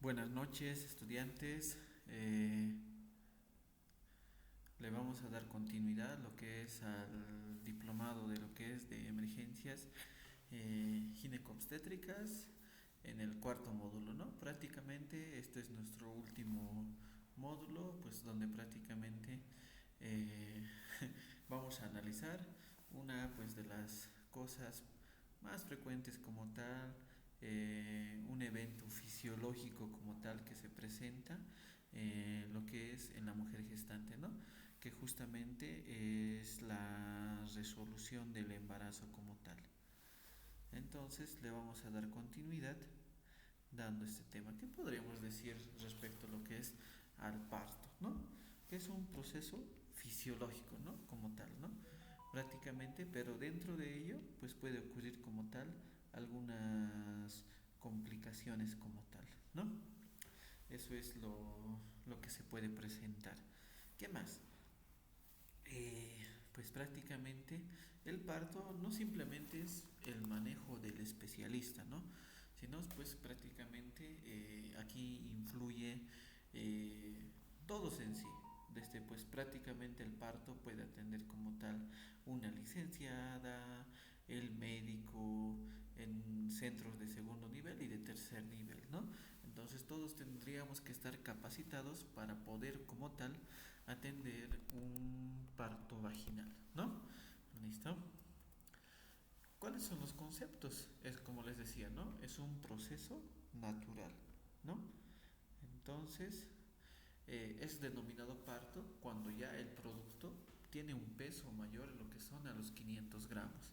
Buenas noches, estudiantes. Le vamos a dar continuidad a lo que es al diplomado de lo que es de emergencias ginecobstétricas en el cuarto módulo, ¿no? Prácticamente este es nuestro último módulo, pues donde prácticamente eh, vamos a analizar una pues de las cosas más frecuentes como tal, un evento fisiológico como tal que se presenta, lo que es en la mujer gestante, ¿no? Que justamente es la resolución del embarazo como tal. Entonces le vamos a dar continuidad dando este tema. ¿Qué podríamos decir respecto a lo que es al parto, ¿no? Que es un proceso fisiológico, ¿no? Como tal, ¿no? Prácticamente, pero dentro de ello, pues puede ocurrir como tal algunas complicaciones como tal, ¿no? Eso es lo que se puede presentar. ¿Qué más? Pues prácticamente el parto no simplemente es el manejo del especialista, ¿no? Sino pues prácticamente aquí influye eh, todos en sí. Desde pues prácticamente el parto puede atender como tal una licenciada, el médico en centros de segundo nivel y de tercer nivel, ¿no? Entonces todos tendríamos que estar capacitados para poder como tal atender un parto vaginal, ¿no? ¿Listo? ¿Cuáles son los conceptos? Es como les decía, ¿no? Es un proceso natural, ¿no? Entonces, es denominado parto cuando ya el producto tiene un peso mayor a lo que son a los 500 gramos.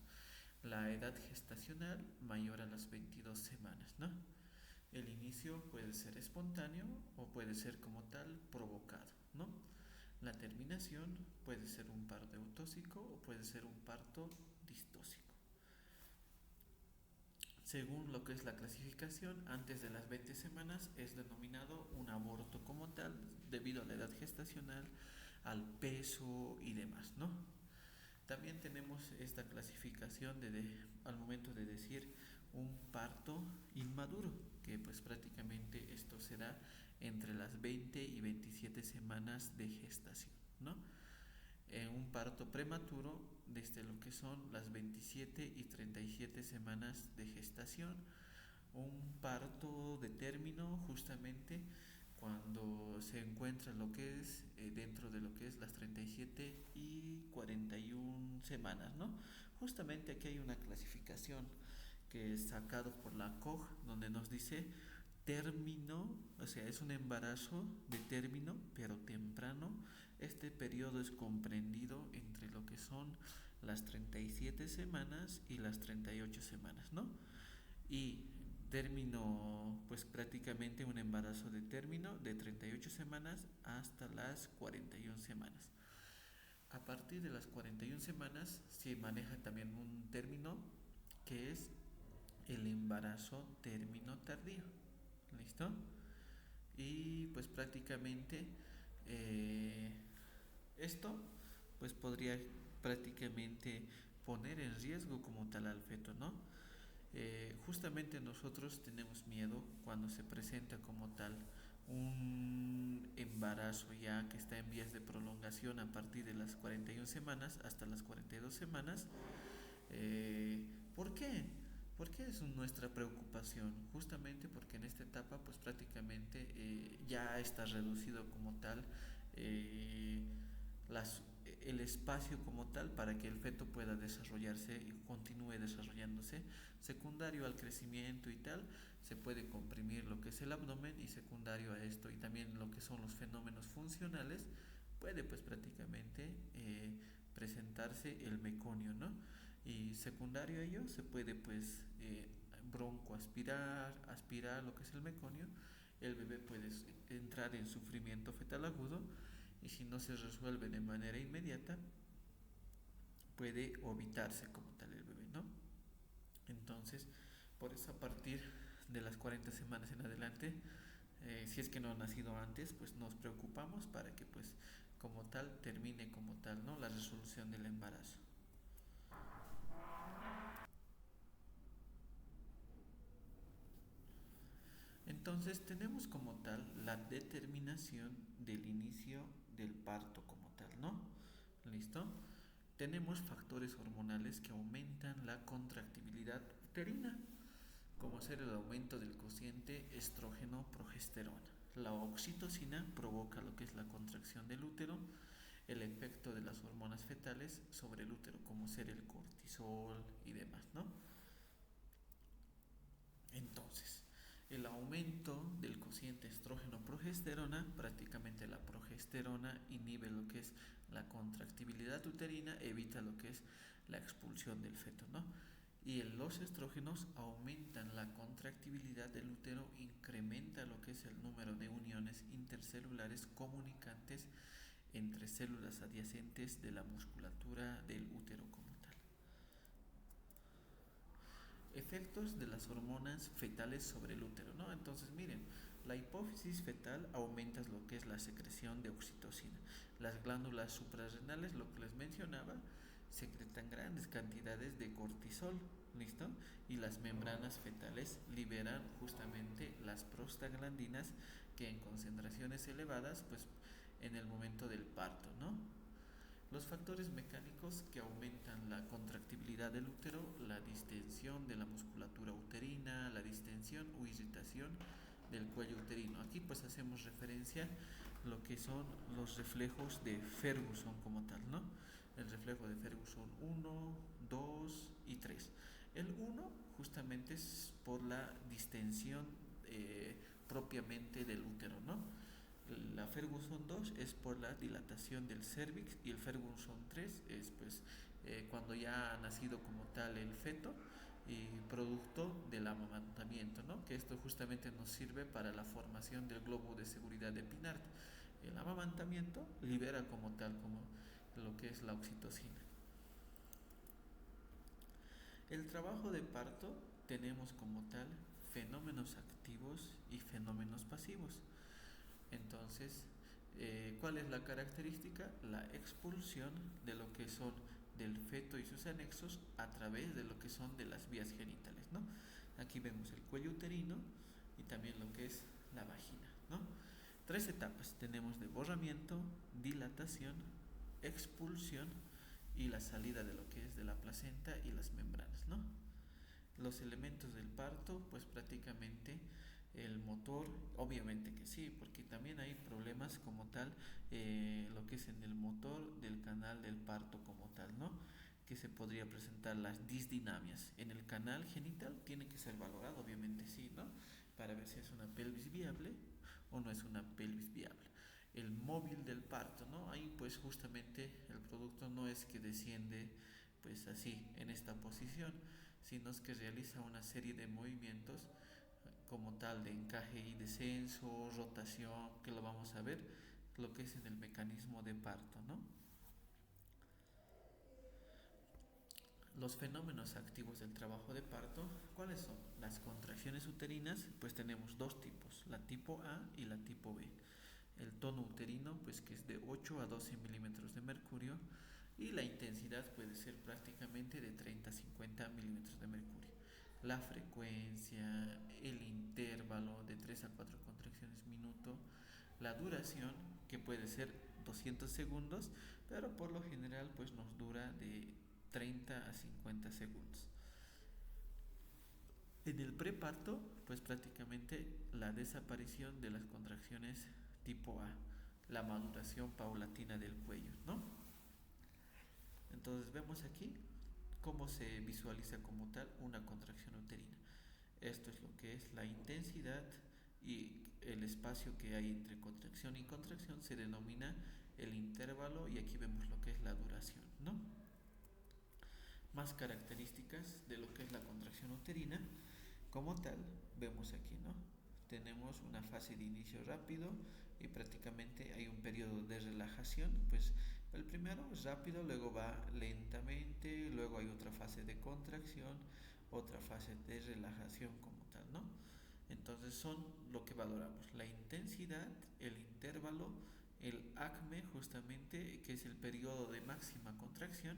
La edad gestacional mayor a las 22 semanas, ¿no? El inicio puede ser espontáneo o puede ser como tal provocado, ¿no? La terminación puede ser un parto eutóxico o puede ser un parto distóxico. Según lo que es la clasificación, antes de las 20 semanas es denominado un aborto como tal, debido a la edad gestacional, al peso y demás, ¿no? También tenemos esta clasificación al momento de decir un parto inmaduro, que pues prácticamente esto será entre las 20 y 27 semanas de gestación, ¿no? Un parto prematuro desde lo que son las 27 y 37 semanas de gestación, un parto de término justamente cuando se encuentra lo que es dentro de lo que es las 37 y 41 semanas, ¿no? Justamente aquí hay una clasificación que es sacado por la COG donde nos dice término, o sea, es un embarazo de término, pero temprano. Este periodo es comprendido entre lo que son las 37 semanas y las 38 semanas, ¿no? Y término, pues prácticamente un embarazo de término de 38 semanas hasta las 41 semanas. A partir de las 41 semanas se maneja también un término que es el embarazo término tardío. ¿Listo? Y pues prácticamente eh, esto pues podría prácticamente poner en riesgo como tal al feto, ¿no? Justamente nosotros tenemos miedo cuando se presenta como tal un embarazo ya que está en vías de prolongación a partir de las 41 semanas hasta las 42 semanas. ¿Por qué? ¿Por qué es nuestra preocupación? Justamente porque en esta etapa pues prácticamente ya está reducido como tal eh, el espacio como tal para que el feto pueda desarrollarse y continúe desarrollándose. Secundario al crecimiento y tal, se puede comprimir lo que es el abdomen, y secundario a esto y también lo que son los fenómenos funcionales, puede pues prácticamente presentarse el meconio, ¿no? Y secundario a ello se puede pues broncoaspirar, aspirar lo que es el meconio. El bebé puede entrar en sufrimiento fetal agudo, y si no se resuelve de manera inmediata puede ovitarse como tal el bebé, ¿no? Entonces, por eso a partir de las 40 semanas en adelante, si es que no ha nacido antes, pues nos preocupamos para que pues como tal termine como tal, ¿no? La resolución del embarazo. Entonces tenemos como tal la determinación del inicio del parto como tal, ¿no? ¿Listo? Tenemos factores hormonales que aumentan la contractibilidad uterina, como ser el aumento del cociente estrógeno-progesterona. La oxitocina provoca lo que es la contracción del útero, el efecto de las hormonas fetales sobre el útero, como ser el cortisol y demás, ¿no? Entonces, el aumento del cociente estrógeno-progesterona, prácticamente la progesterona inhibe lo que es la contractibilidad uterina, evita lo que es la expulsión del feto, ¿no? Y los estrógenos aumentan la contractibilidad del útero, incrementa lo que es el número de uniones intercelulares comunicantes entre células adyacentes de la musculatura del útero como tal. Efectos de las hormonas fetales sobre el útero, ¿no? Entonces, miren, la hipófisis fetal aumenta lo que es la secreción de oxitocina. Las glándulas suprarrenales, lo que les mencionaba, secretan grandes cantidades de cortisol, ¿listo? Y las membranas fetales liberan justamente las prostaglandinas que en concentraciones elevadas, pues en el momento del parto, ¿no? Los factores mecánicos que aumentan la contractibilidad del útero, la distensión de la musculatura uterina, la distensión o irritación del cuello uterino. Aquí pues hacemos referencia a lo que son los reflejos de Ferguson como tal, ¿no? El reflejo de Ferguson 1, 2 y 3. El 1 justamente es por la distensión propiamente del útero, ¿no? La Ferguson 2 es por la dilatación del cervix y el Ferguson 3 es pues cuando ya ha nacido como tal el feto y producto del amamantamiento, ¿no? Que esto justamente nos sirve para la formación del globo de seguridad de Pinart. El amamantamiento libera como tal como lo que es la oxitocina. El trabajo de parto tenemos como tal fenómenos activos y fenómenos pasivos. Entonces, ¿cuál es la característica? La expulsión de lo que son del feto y sus anexos a través de lo que son de las vías genitales, ¿no? Aquí vemos el cuello uterino y también lo que es la vagina, ¿no? Tres etapas tenemos de borramiento, dilatación, expulsión y la salida de lo que es de la placenta y las membranas, ¿no? Los elementos del parto, pues prácticamente el motor, obviamente que sí, porque también hay problemas como tal, lo que es en el motor del canal del parto como tal, ¿no? Que se podría presentar las disdinamias. En el canal genital tiene que ser valorado, obviamente sí, ¿no? Para ver si es una pelvis viable o no es una pelvis viable. El móvil del parto, ¿no? Ahí pues justamente el producto no es que desciende pues así en esta posición, sino es que realiza una serie de movimientos como tal de encaje y descenso, rotación, que lo vamos a ver, lo que es en el mecanismo de parto, ¿no? Los fenómenos activos del trabajo de parto, ¿cuáles son? Las contracciones uterinas, pues tenemos dos tipos, la tipo A y la tipo B. El tono uterino, pues que es de 8 a 12 milímetros de mercurio, y la intensidad puede ser prácticamente de 30 a 50 milímetros de mercurio. La frecuencia, el intervalo de 3 a 4 contracciones minuto, la duración, que puede ser 200 segundos, pero por lo general pues nos dura de 30 a 50 segundos. En el preparto, pues prácticamente la desaparición de las contracciones tipo A, la maduración paulatina del cuello, ¿no? Entonces vemos aquí cómo se visualiza como tal una contracción uterina. Esto es lo que es la intensidad y el espacio que hay entre contracción y contracción se denomina el intervalo y aquí vemos lo que es la duración, ¿no? Más características de lo que es la contracción uterina, como tal, vemos aquí, ¿no? Tenemos una fase de inicio rápido y prácticamente hay un periodo de relajación, pues el primero es rápido, luego va lentamente, luego hay otra fase de contracción, otra fase de relajación como tal, ¿no? Entonces son lo que valoramos, la intensidad, el intervalo, el ACME justamente, que es el periodo de máxima contracción,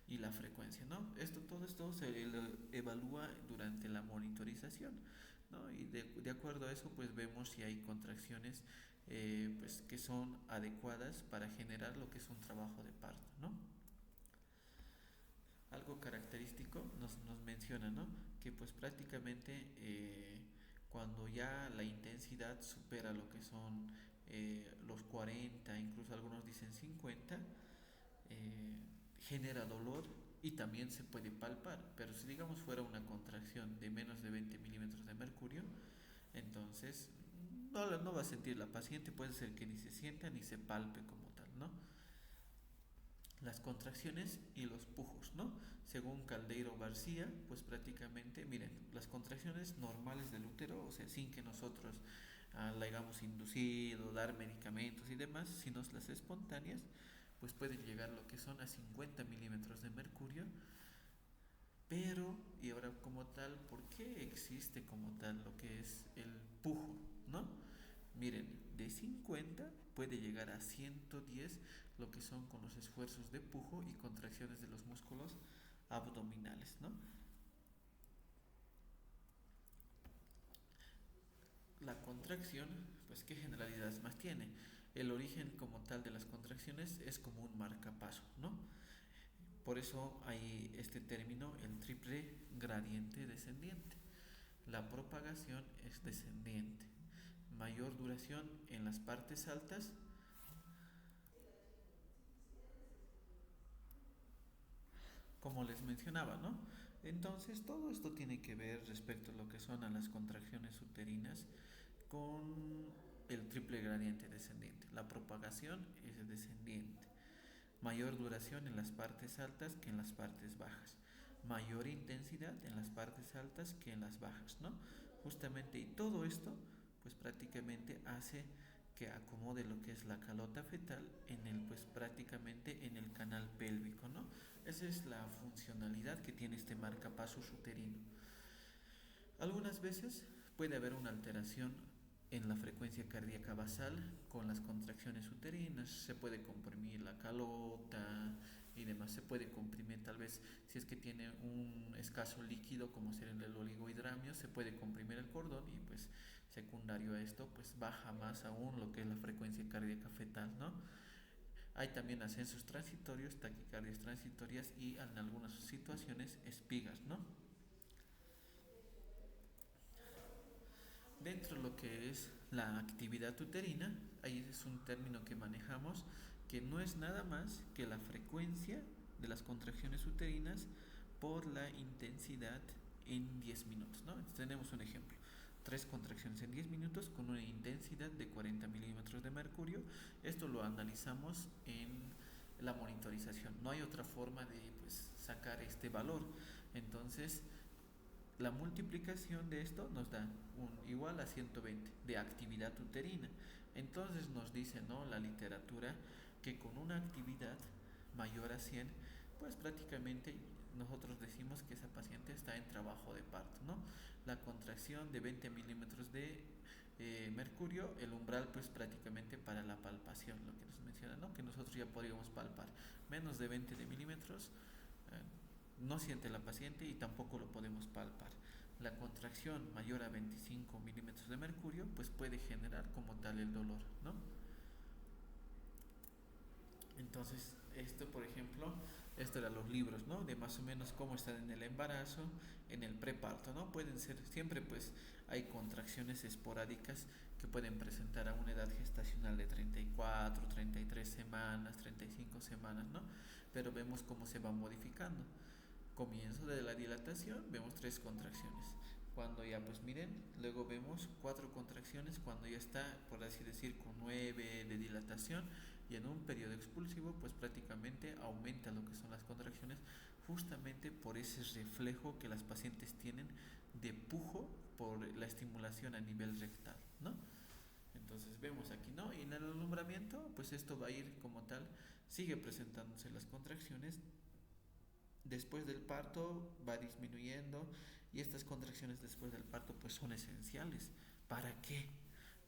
y la frecuencia, ¿no? Todo esto se evalúa durante la monitorización. ¿no? Y de acuerdo a eso, pues vemos si hay contracciones pues que son adecuadas para generar lo que es un trabajo de parto, ¿no? Algo característico nos menciona, ¿no? Que pues prácticamente cuando ya la intensidad supera lo que son los 40, incluso algunos dicen 50, eh, genera dolor y también se puede palpar. Pero si digamos fuera una contracción de menos de 20 milímetros de mercurio, entonces no va a sentir la paciente, puede ser que ni se sienta ni se palpe como tal, ¿no? Las contracciones y los pujos, ¿no? Según Caldeiro García, pues prácticamente, miren, las contracciones normales del útero, o sea, sin que nosotros la hayamos inducido, dar medicamentos y demás, sino las espontáneas, pues pueden llegar lo que son a 50 milímetros de mercurio, pero, y ahora como tal, ¿por qué existe como tal lo que es el pujo, ¿no? Miren, de 50 puede llegar a 110 lo que son con los esfuerzos de pujo y contracciones de los músculos abdominales, ¿no? La contracción, pues ¿qué generalidades más tiene? El origen como tal de las contracciones es como un marcapaso, ¿no? Por eso hay este término, el triple gradiente descendiente. La propagación es descendiente. Mayor duración en las partes altas, como les mencionaba, ¿no? Entonces, todo esto tiene que ver respecto a lo que son a las contracciones uterinas con el triple gradiente descendiente. La propagación es descendiente. Mayor duración en las partes altas que en las partes bajas. Mayor intensidad en las partes altas que en las bajas, ¿no? Justamente, y todo esto, pues prácticamente hace que acomode lo que es la calota fetal en el, pues prácticamente en el canal pélvico, ¿no? Esa es la funcionalidad que tiene este marcapasos uterino. Algunas veces puede haber una alteración en la frecuencia cardíaca basal con las contracciones uterinas, se puede comprimir la calota y demás, se puede comprimir tal vez si es que tiene un escaso líquido como ser el oligohidramio, se puede comprimir el cordón y pues secundario a esto pues baja más aún lo que es la frecuencia cardíaca fetal, ¿no? Hay también ascensos transitorios, taquicardias transitorias y en algunas situaciones espigas, ¿no? Dentro de lo que es la actividad uterina, ahí es un término que manejamos que no es nada más que la frecuencia de las contracciones uterinas por la intensidad en 10 minutos, ¿no? Entonces tenemos un ejemplo. 3 contracciones en 10 minutos con una intensidad de 40 milímetros de mercurio. Esto lo analizamos en la monitorización. No hay otra forma de pues, sacar este valor. Entonces, la multiplicación de esto nos da un igual a 120 de actividad uterina. Entonces nos dice, ¿no?, la literatura que con una actividad mayor a 100, pues prácticamente nosotros decimos que esa paciente está en trabajo de parto, ¿no? La contracción de 20 milímetros de mercurio, el umbral pues prácticamente para la palpación, lo que nos menciona, ¿no?, que nosotros ya podríamos palpar. Menos de 20 de milímetros, no siente la paciente y tampoco lo podemos palpar. La contracción mayor a 25 milímetros de mercurio pues puede generar como tal el dolor, ¿no? Entonces, esto por ejemplo, esto eran los libros, ¿no? De más o menos cómo están en el embarazo, en el preparto, ¿no? Pueden ser, siempre pues hay contracciones esporádicas que pueden presentar a una edad gestacional de 34, 33 semanas, 35 semanas, ¿no? Pero vemos cómo se va modificando. Comienzo de la dilatación, vemos 3 contracciones. Cuando ya, pues miren, luego vemos 4 contracciones cuando ya está, por así decir, con 9 de dilatación, y en un periodo expulsivo, pues prácticamente aumenta lo que son las contracciones, justamente por ese reflejo que las pacientes tienen de pujo por la estimulación a nivel rectal, ¿no? Entonces vemos aquí, ¿no? Y en el alumbramiento, pues esto va a ir como tal, sigue presentándose las contracciones. Después del parto va disminuyendo y estas contracciones después del parto pues son esenciales. ¿Para qué?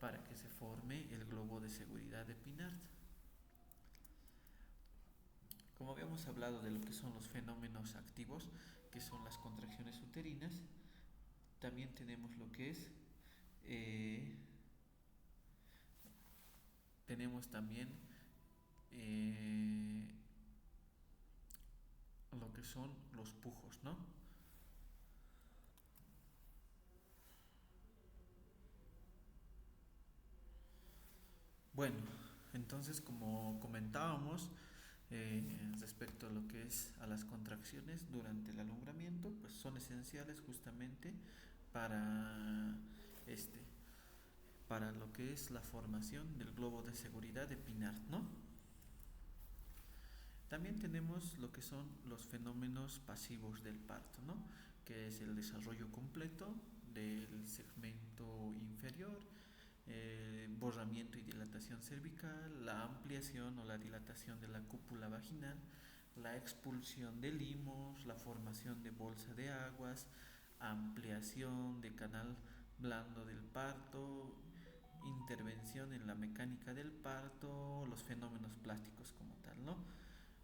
Para que se forme el globo de seguridad de Pinard. Como habíamos hablado de lo que son los fenómenos activos, que son las contracciones uterinas, También tenemos lo que es, eh, tenemos también eh, lo que son los pujos, ¿no? Bueno, entonces como comentábamos, respecto a lo que es a las contracciones durante el alumbramiento, pues son esenciales justamente para este, para lo que es la formación del globo de seguridad de Pinart, ¿no? También tenemos lo que son los fenómenos pasivos del parto, ¿no? Que es el desarrollo completo del segmento inferior, borramiento y dilatación cervical, la ampliación o la dilatación de la cúpula vaginal, la expulsión de limos, la formación de bolsa de aguas, ampliación de canal blando del parto, intervención en la mecánica del parto, los fenómenos plásticos como tal, ¿no?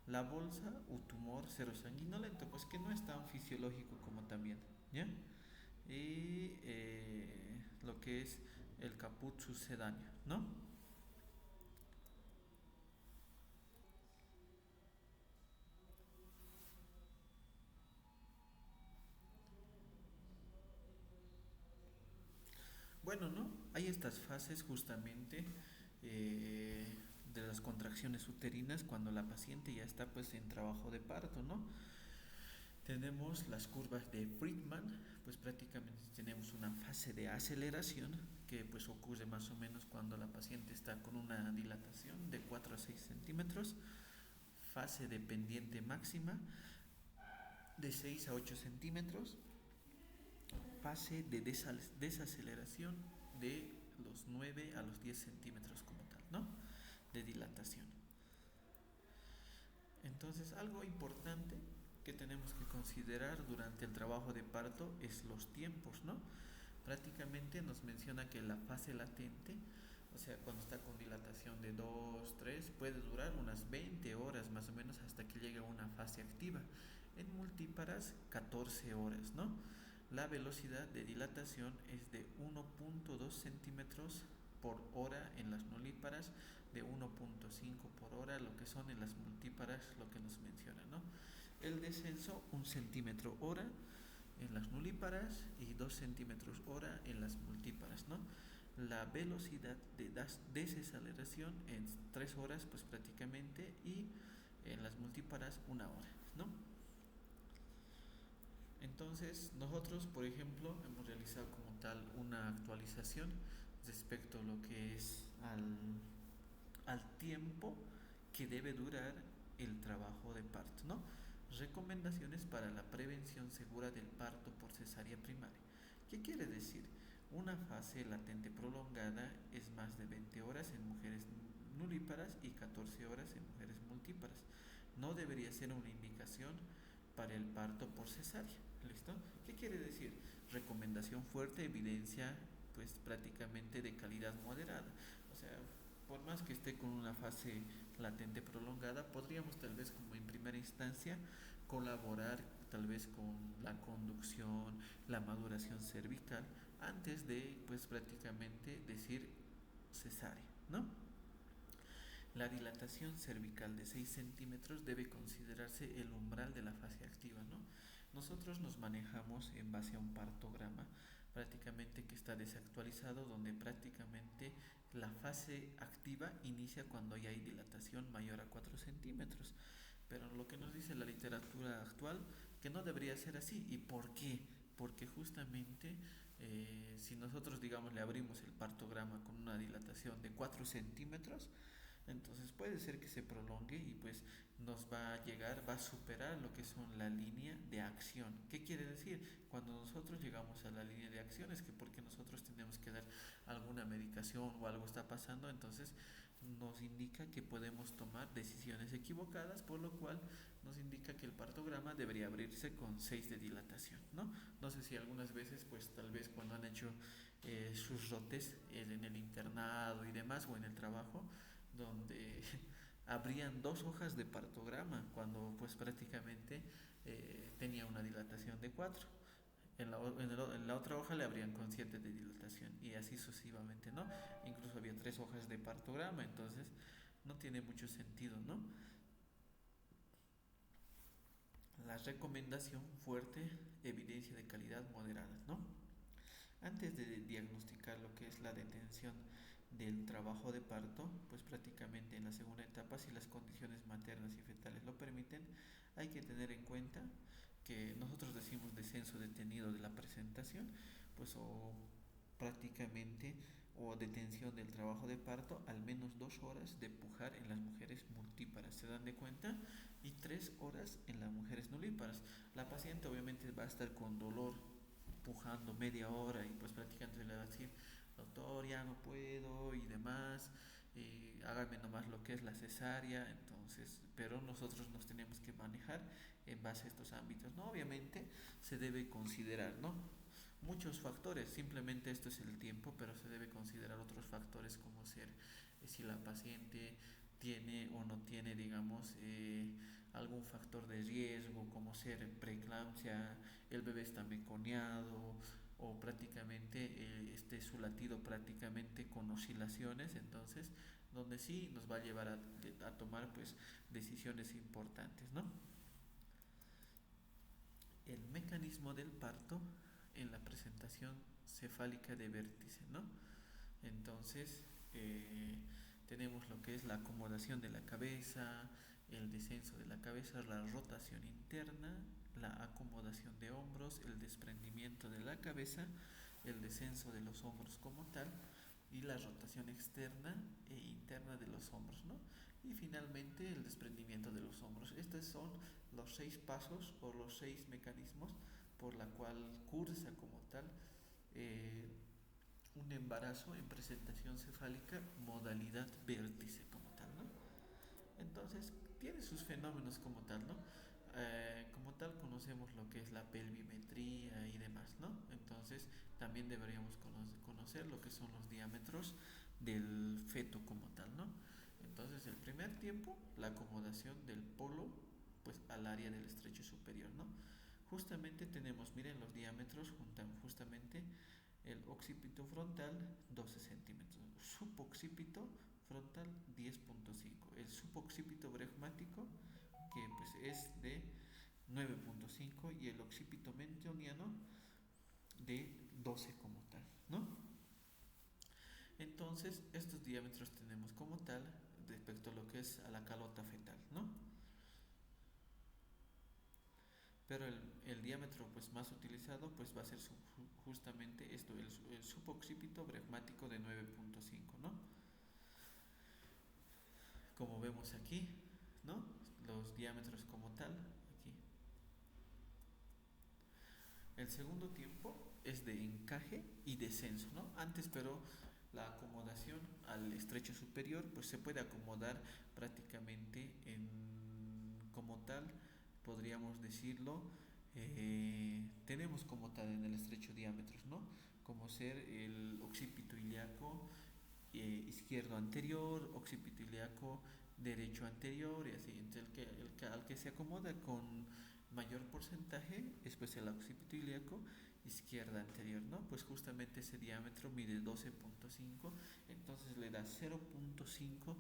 La bolsa o tumor serosanguinolento, pues que no es tan fisiológico como también, ¿ya? Y lo que es el caput sucedáneo, ¿no? Bueno, ¿no? Hay estas fases justamente eh, de las contracciones uterinas cuando la paciente ya está pues en trabajo de parto, ¿no? Tenemos las curvas de Friedman, pues prácticamente tenemos una fase de aceleración que pues ocurre más o menos cuando la paciente está con una dilatación de 4 a 6 centímetros, fase de pendiente máxima de 6 a 8 centímetros, fase de desaceleración de los 9 a los 10 centímetros como tal, ¿no? De dilatación. Entonces, algo importante que tenemos que considerar durante el trabajo de parto es los tiempos, ¿no? Prácticamente nos menciona que la fase latente, o sea, cuando está con dilatación de 2 3 puede durar unas 20 horas más o menos hasta que llegue a una fase activa. En multíparas, 14 horas, ¿no? La velocidad de dilatación es de 1.2 centímetros por hora en las nulíparas, de 1.5 por hora, lo que son en las multíparas, lo que nos menciona, ¿no? El descenso, 1 centímetro hora en las nulíparas y 2 centímetros hora en las multíparas, ¿no? La velocidad de desaceleración en 3 horas, pues prácticamente, y en las multíparas 1 hora, ¿no? Entonces, nosotros, por ejemplo, hemos realizado como tal una actualización respecto a lo que es al tiempo que debe durar el trabajo de parto, ¿no? Recomendaciones para la prevención segura del parto por cesárea primaria. ¿Qué quiere decir? Una fase latente prolongada es más de 20 horas en mujeres nulíparas y 14 horas en mujeres multíparas. No debería ser una indicación para el parto por cesárea. ¿Listo? ¿Qué quiere decir? Recomendación fuerte, evidencia pues prácticamente de calidad moderada. O sea, por más que esté con una fase latente prolongada, podríamos tal vez como en primera instancia colaborar tal vez con la conducción, la maduración cervical, antes de pues prácticamente decir cesárea, ¿no? La dilatación cervical de 6 centímetros debe considerarse el umbral de la fase activa, ¿no? Nosotros nos manejamos en base a un partograma prácticamente que está desactualizado, donde prácticamente la fase activa inicia cuando ya hay dilatación mayor a 4 centímetros. Pero lo que nos dice la literatura actual, que no debería ser así. ¿Y por qué? Porque justamente si nosotros, digamos, le abrimos el partograma con una dilatación de 4 centímetros, entonces puede ser que se prolongue y pues nos va a llegar, va a superar lo que son la línea de acción. ¿Qué quiere decir? Cuando nosotros llegamos a la línea de acción es que porque nosotros tenemos que dar alguna medicación o algo está pasando, entonces nos indica que podemos tomar decisiones equivocadas, por lo cual nos indica que el partograma debería abrirse con 6 de dilatación, ¿no? No sé si algunas veces, pues tal vez cuando han hecho sus rotes en el internado y demás o en el trabajo, donde abrían 2 hojas de partograma cuando pues prácticamente tenía una dilatación de 4. En la otra hoja le abrían con 7 de dilatación y así sucesivamente, ¿no? Incluso había 3 hojas de partograma, entonces no tiene mucho sentido, ¿no? La recomendación fuerte, evidencia de calidad moderada, ¿no? Antes de diagnosticar lo que es la detención del trabajo de parto, pues prácticamente en la segunda etapa, si las condiciones maternas y fetales lo permiten, hay que tener en cuenta que nosotros decimos descenso detenido de la presentación, pues o prácticamente o detención del trabajo de parto, al menos 2 horas de pujar en las mujeres multíparas, ¿se dan de cuenta? Y 3 horas en las mujeres nulíparas. La paciente obviamente va a estar con dolor pujando media hora y pues prácticamente le va a decir, doctor, ya no puedo y demás, hágame nomás lo que es la cesárea, entonces, pero nosotros nos tenemos que manejar en base a estos ámbitos, ¿no? Obviamente se debe considerar, ¿no? Muchos factores, simplemente esto es el tiempo, pero se debe considerar otros factores como ser si la paciente tiene o no tiene, digamos, algún factor de riesgo, como ser preeclampsia, el bebé está meconeado o prácticamente su latido prácticamente con oscilaciones, entonces donde sí nos va a llevar a tomar pues decisiones importantes, ¿no? El mecanismo del parto en la presentación cefálica de vértice, ¿no? Entonces, tenemos lo que es la acomodación de la cabeza, el descenso de la cabeza, la rotación interna, la acomodación de hombros, el desprendimiento de la cabeza, el descenso de los hombros como tal y la rotación externa e interna de los hombros, ¿no? Y finalmente el desprendimiento de los hombros. Estos son los 6 pasos o los 6 mecanismos por la cual cursa como tal eh, un embarazo en presentación cefálica modalidad vértice como tal, ¿no? Entonces tiene sus fenómenos como tal, ¿no? Como tal conocemos lo que es la pelvimetría y demás, ¿no? Entonces también deberíamos conocer lo que son los diámetros del feto como tal, ¿no? Entonces el primer tiempo, la acomodación del polo pues al área del estrecho superior, ¿no? Justamente tenemos, miren los diámetros, justamente el occipito frontal 12 centímetros, suboccipito frontal 10.5, el suboccipito bregmático que pues es de 9.5 y el occipito mentoniano de 12 como tal, ¿no? Entonces estos diámetros tenemos como tal respecto a lo que es a la calota fetal, ¿no? Pero el diámetro pues más utilizado pues va a ser justamente esto, el suboccipito bregmático de 9.5, ¿no? Como vemos aquí, ¿no? Los diámetros como tal, aquí. El segundo tiempo es de encaje y descenso, ¿no? Antes, pero la acomodación al estrecho superior, pues se puede acomodar prácticamente como tal, podríamos decirlo, tenemos como tal en el estrecho diámetros, ¿no? Como ser el occipito ilíaco izquierdo anterior, occipito ilíaco derecho anterior y así. Entonces al que se acomoda con mayor porcentaje es pues el occipito ilíaco izquierda anterior, ¿no? Pues justamente ese diámetro mide 12.5, entonces le da 0.5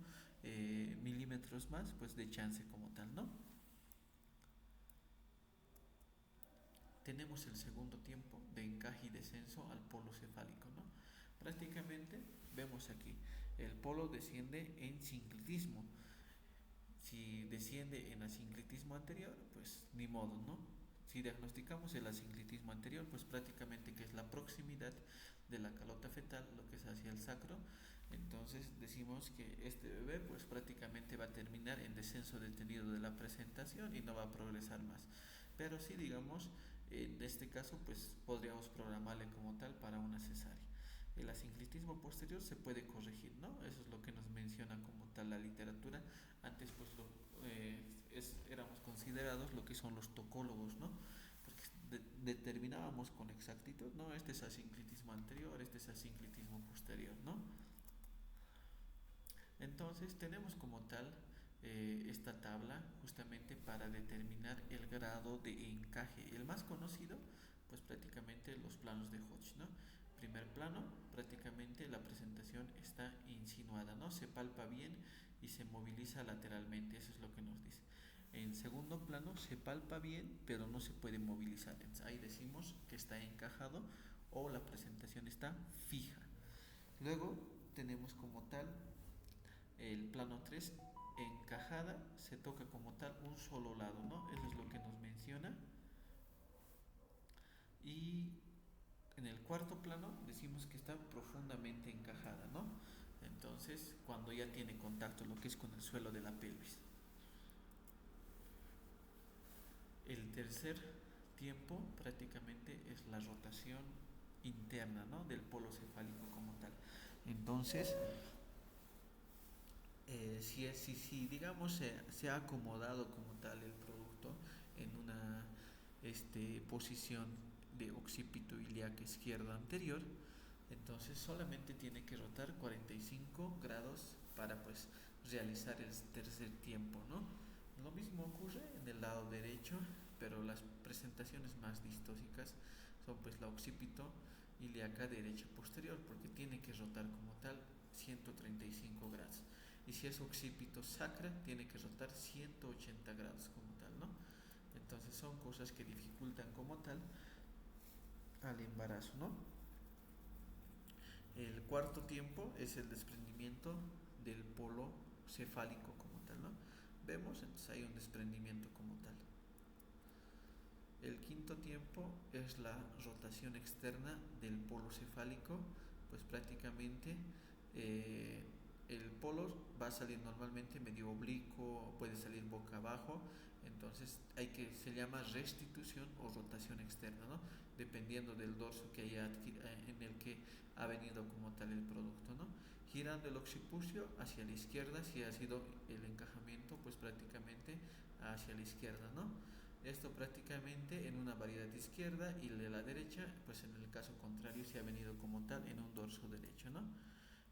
milímetros más pues de chance como tal, ¿no? Tenemos el segundo tiempo de encaje y descenso al polo cefálico, ¿no? Prácticamente vemos aquí, el polo desciende en sinclitismo. Si desciende en asinclitismo anterior, pues ni modo, ¿no? Si diagnosticamos el asinclitismo anterior, pues prácticamente que es la proximidad de la calota fetal, lo que es hacia el sacro, entonces decimos que este bebé pues prácticamente va a terminar en descenso detenido de la presentación y no va a progresar más. Pero sí, digamos, en este caso pues podríamos programarle como tal para una cesárea. El asinclitismo posterior se puede corregir, ¿no? Eso es lo que nos menciona como tal la literatura. Antes pues éramos considerados lo que son los tocólogos, ¿no? Porque determinábamos con exactitud, ¿no? Este es asinclitismo anterior, este es asinclitismo posterior, ¿no? Entonces tenemos como tal esta tabla justamente para determinar el grado de encaje. El más conocido pues prácticamente los planos de Hodge, ¿no? Primer plano, prácticamente la presentación está insinuada, ¿no? Se palpa bien y se moviliza lateralmente, eso es lo que nos dice. En segundo plano se palpa bien, pero no se puede movilizar. Entonces, ahí decimos que está encajado o la presentación está fija. Luego tenemos como tal el plano 3 encajada, se toca como tal un solo lado, ¿no? Eso es lo que nos menciona. Y en el cuarto plano decimos que está profundamente encajada, ¿no? Entonces, cuando ya tiene contacto lo que es con el suelo de la pelvis. El tercer tiempo prácticamente es la rotación interna, ¿no? Del polo cefálico como tal. Entonces, si digamos se ha acomodado como tal el producto en una posición de occipito ilíaca izquierda anterior, entonces solamente tiene que rotar 45 grados para pues realizar el tercer tiempo, ¿no? Lo mismo ocurre en el lado derecho, pero las presentaciones más distóxicas son pues la occipito ilíaca derecha posterior, porque tiene que rotar como tal 135 grados. Y si es occipito sacra, tiene que rotar 180 grados como tal, ¿no? Entonces son cosas que dificultan como tal al embarazo, ¿no? El cuarto tiempo es el desprendimiento del polo cefálico como tal, ¿no? Vemos, entonces hay un desprendimiento como tal. El quinto tiempo es la rotación externa del polo cefálico, pues prácticamente eh, el polo va a salir normalmente medio oblicuo, puede salir boca abajo, entonces se llama restitución o rotación externa, ¿no? Dependiendo del dorso que haya en el que ha venido como tal el producto, ¿no? Girando el occipucio hacia la izquierda, si ha sido el encajamiento, pues prácticamente hacia la izquierda, ¿no? Esto prácticamente en una variedad izquierda y de la derecha, pues en el caso contrario se ha venido como tal en un dorso derecho, ¿no?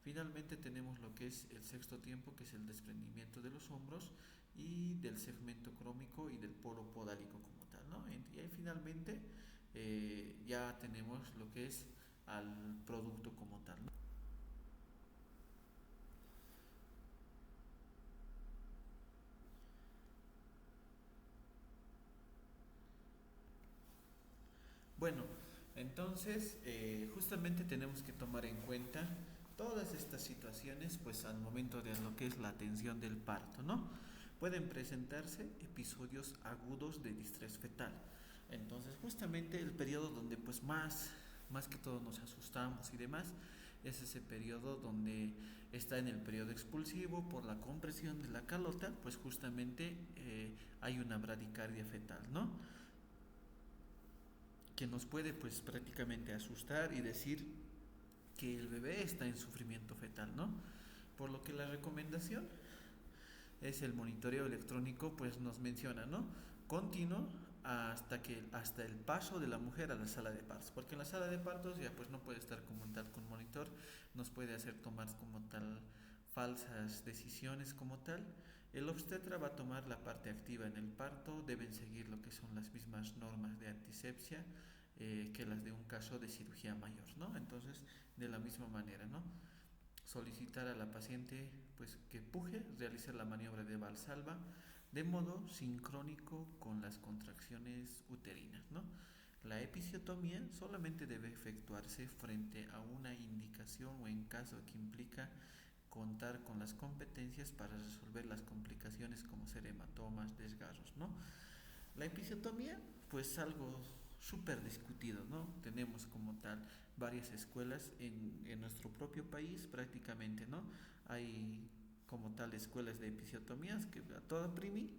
Finalmente tenemos lo que es el sexto tiempo, que es el desprendimiento de los hombros y del segmento crómico y del polo podálico como tal, ¿no? Y ahí finalmente ya tenemos lo que es al producto como tal, ¿no? Bueno, entonces justamente tenemos que tomar en cuenta todas estas situaciones pues al momento de lo que es la atención del parto, ¿no? Pueden presentarse episodios agudos de distrés fetal. Entonces justamente el periodo donde pues más que todo nos asustamos y demás es ese periodo donde está en el periodo expulsivo por la compresión de la calota, pues justamente hay una bradicardia fetal, ¿no? Que nos puede pues prácticamente asustar y decir que el bebé está en sufrimiento fetal, ¿no? Por lo que la recomendación es el monitoreo electrónico, pues nos menciona, ¿no? Continuo hasta el paso de la mujer a la sala de partos, porque en la sala de partos ya pues no puede estar como tal con monitor, nos puede hacer tomar como tal falsas decisiones como tal. El obstetra va a tomar la parte activa en el parto, deben seguir lo que son las mismas normas de antisepsia que las de un caso de cirugía mayor, ¿no? Entonces, de la misma manera, ¿no? Solicitar a la paciente pues que puje, realizar la maniobra de Valsalva de modo sincrónico con las contracciones uterinas, ¿no? La episiotomía solamente debe efectuarse frente a una indicación o en caso que implica contar con las competencias para resolver las complicaciones como ser hematomas, desgarros, ¿no? La episiotomía, pues algo súper discutido, ¿no? Tenemos como tal varias escuelas en nuestro propio país prácticamente, ¿no? Hay como tal escuelas de episiotomías que a toda primi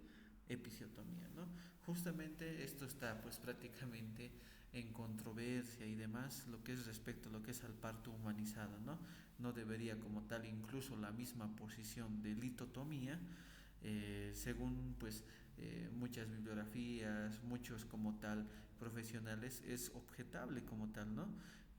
episiotomía, ¿no? Justamente esto está pues prácticamente en controversia y demás, lo que es respecto a lo que es al parto humanizado, ¿no? No debería como tal incluso la misma posición de litotomía, según pues muchas bibliografías, muchos como tal profesionales, es objetable como tal, ¿no?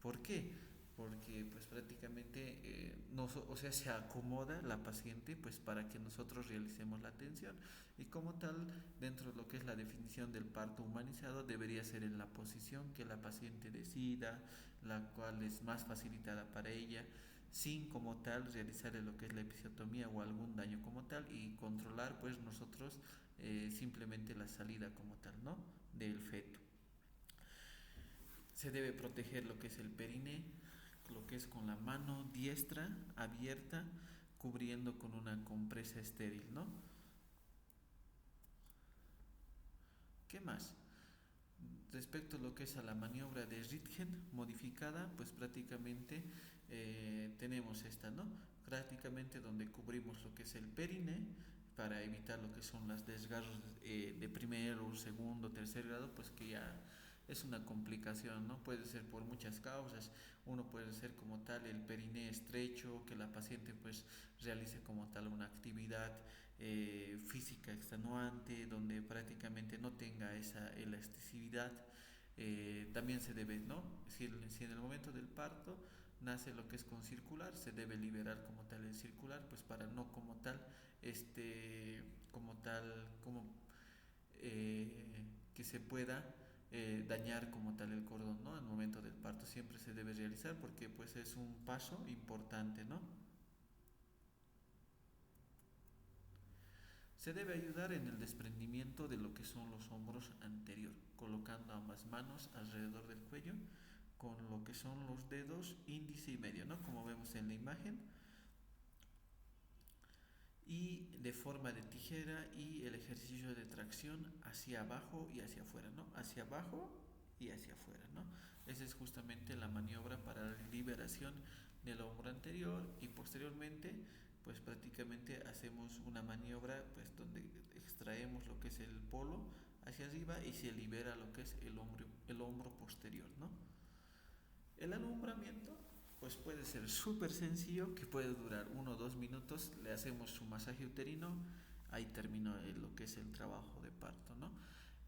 ¿Por qué? porque pues prácticamente o sea, se acomoda la paciente pues para que nosotros realicemos la atención, y como tal, dentro de lo que es la definición del parto humanizado, debería ser en la posición que la paciente decida, la cual es más facilitada para ella, sin como tal realizar lo que es la episiotomía o algún daño como tal, y controlar pues nosotros simplemente la salida como tal, ¿no? Del feto. Se debe proteger lo que es el periné, lo que es con la mano diestra abierta, cubriendo con una compresa estéril, ¿no? ¿Qué más? Respecto a lo que es a la maniobra de Ritgen modificada, pues prácticamente tenemos esta, ¿no? Prácticamente donde cubrimos lo que es el periné para evitar lo que son las desgarros de primero, segundo, tercer grado, pues que ya es una complicación, ¿no? Puede ser por muchas causas. Uno puede ser como tal el periné estrecho, que la paciente pues realice como tal una actividad física extenuante, donde prácticamente no tenga esa elasticidad. También se debe, ¿no? Si en el momento del parto nace lo que es con circular, se debe liberar como tal el circular, pues para no como tal, como tal, como que se pueda dañar como tal el cordón, ¿no? Al momento del parto siempre se debe realizar porque pues es un paso importante, ¿no? Se debe ayudar en el desprendimiento de lo que son los hombros anterior, colocando ambas manos alrededor del cuello con lo que son los dedos índice y medio, ¿no? Como vemos en la imagen, y de forma de tijera, y el ejercicio de tracción hacia abajo y hacia afuera, ¿no? Hacia abajo y hacia afuera, ¿no? Esa es justamente la maniobra para la liberación del hombro anterior, y posteriormente pues prácticamente hacemos una maniobra pues donde extraemos lo que es el polo hacia arriba y se libera lo que es el hombro posterior, ¿no? El alumbramiento pues puede ser súper sencillo, que puede durar 1 o 2 minutos, le hacemos su masaje uterino, ahí terminó lo que es el trabajo de parto, ¿no?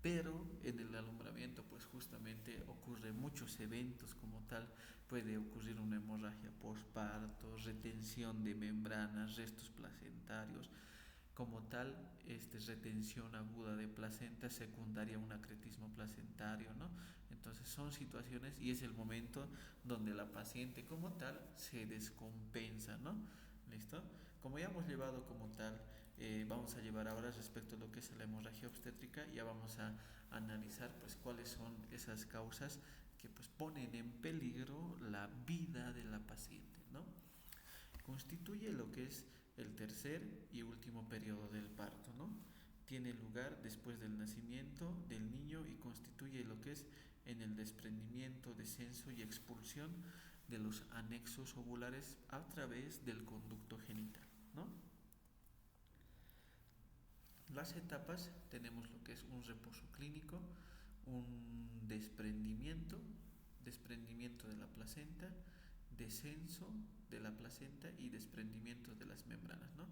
Pero en el alumbramiento pues justamente ocurren muchos eventos como tal, puede ocurrir una hemorragia postparto, retención de membranas, restos placentarios, como tal, retención aguda de placenta secundaria a un acretismo placentario, ¿no? Entonces son situaciones y es el momento donde la paciente como tal se descompensa, ¿no? ¿Listo? Como ya hemos llevado como tal, vamos a llevar ahora respecto a lo que es la hemorragia obstétrica, ya vamos a analizar pues cuáles son esas causas que pues ponen en peligro la vida de la paciente, ¿no? Constituye lo que es el tercer y último periodo del parto, ¿no? Tiene lugar después del nacimiento del niño y constituye lo que es en el desprendimiento, descenso y expulsión de los anexos ovulares a través del conducto genital, ¿no? Las etapas tenemos lo que es un reposo clínico, un desprendimiento de la placenta, descenso de la placenta y desprendimiento de las membranas, ¿no?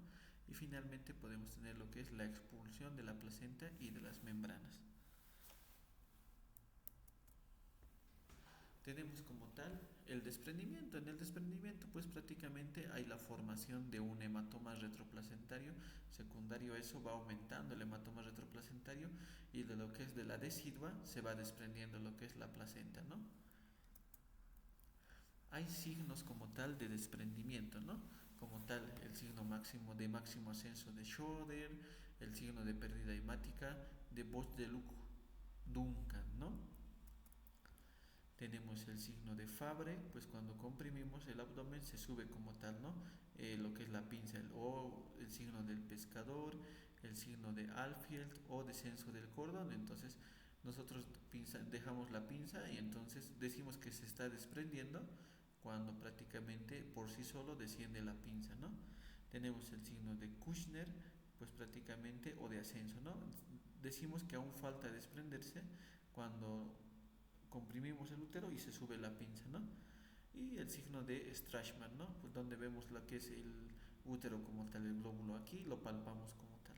Y finalmente podemos tener lo que es la expulsión de la placenta y de las membranas. Tenemos como tal el desprendimiento. En el desprendimiento pues prácticamente hay la formación de un hematoma retroplacentario. Secundario a eso va aumentando el hematoma retroplacentario, y de lo que es de la decidua se va desprendiendo lo que es la placenta, ¿no? Hay signos como tal de desprendimiento, ¿no? Como tal, el signo máximo ascenso de Schroeder, el signo de pérdida hemática de Bosch-de-Luc-Duncan, ¿no? Tenemos el signo de Fabre, pues cuando comprimimos el abdomen se sube como tal, ¿no? Lo que es la pinza, o el signo del pescador, el signo de Alfield o descenso del cordón. Entonces nosotros dejamos la pinza y entonces decimos que se está desprendiendo cuando prácticamente por sí solo desciende la pinza, ¿no? Tenemos el signo de Kushner, pues prácticamente, o de ascenso, ¿no? Decimos que aún falta desprenderse cuando comprimimos el útero y se sube la pinza, ¿no? Y el signo de Strachman, ¿no? Pues donde vemos lo que es el útero como tal, el glóbulo aquí, lo palpamos como tal.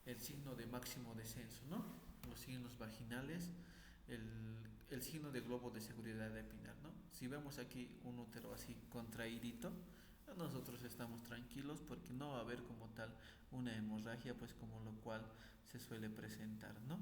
El signo de máximo descenso, ¿no? Los signos vaginales, el el signo de globo de seguridad epinar, ¿no? Si vemos aquí un útero así contraídito, nosotros estamos tranquilos porque no va a haber como tal una hemorragia, pues como lo cual se suele presentar, ¿no?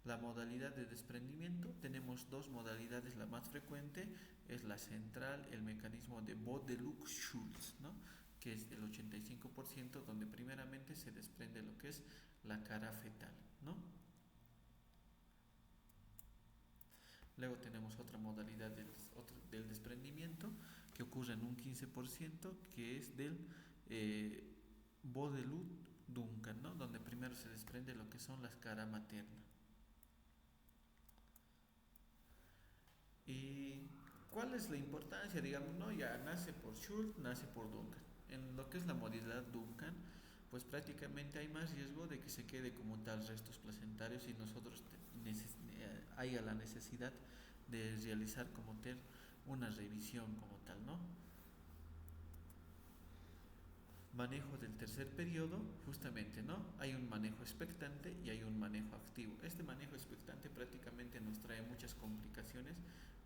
La modalidad de desprendimiento, tenemos dos modalidades, la más frecuente es la central, el mecanismo de Bode-Luck-Schulz, ¿no? Que es el 85%, donde primeramente se desprende lo que es la cara fetal, ¿no? Luego tenemos otra modalidad del desprendimiento que ocurre en un 15%, que es del Bode-Luck-Duncan, ¿no? Donde primero se desprende lo que son las cara materna. ¿Y cuál es la importancia? Digamos, no, ya nace por Schultz, nace por Duncan. En lo que es la modalidad Duncan, pues prácticamente hay más riesgo de que se quede como tal restos placentarios y nosotros haya la necesidad de realizar como tal una revisión como tal, ¿no? Manejo del tercer periodo, justamente, ¿no? Hay un manejo expectante y hay un manejo activo. Este manejo expectante prácticamente nos trae muchas complicaciones,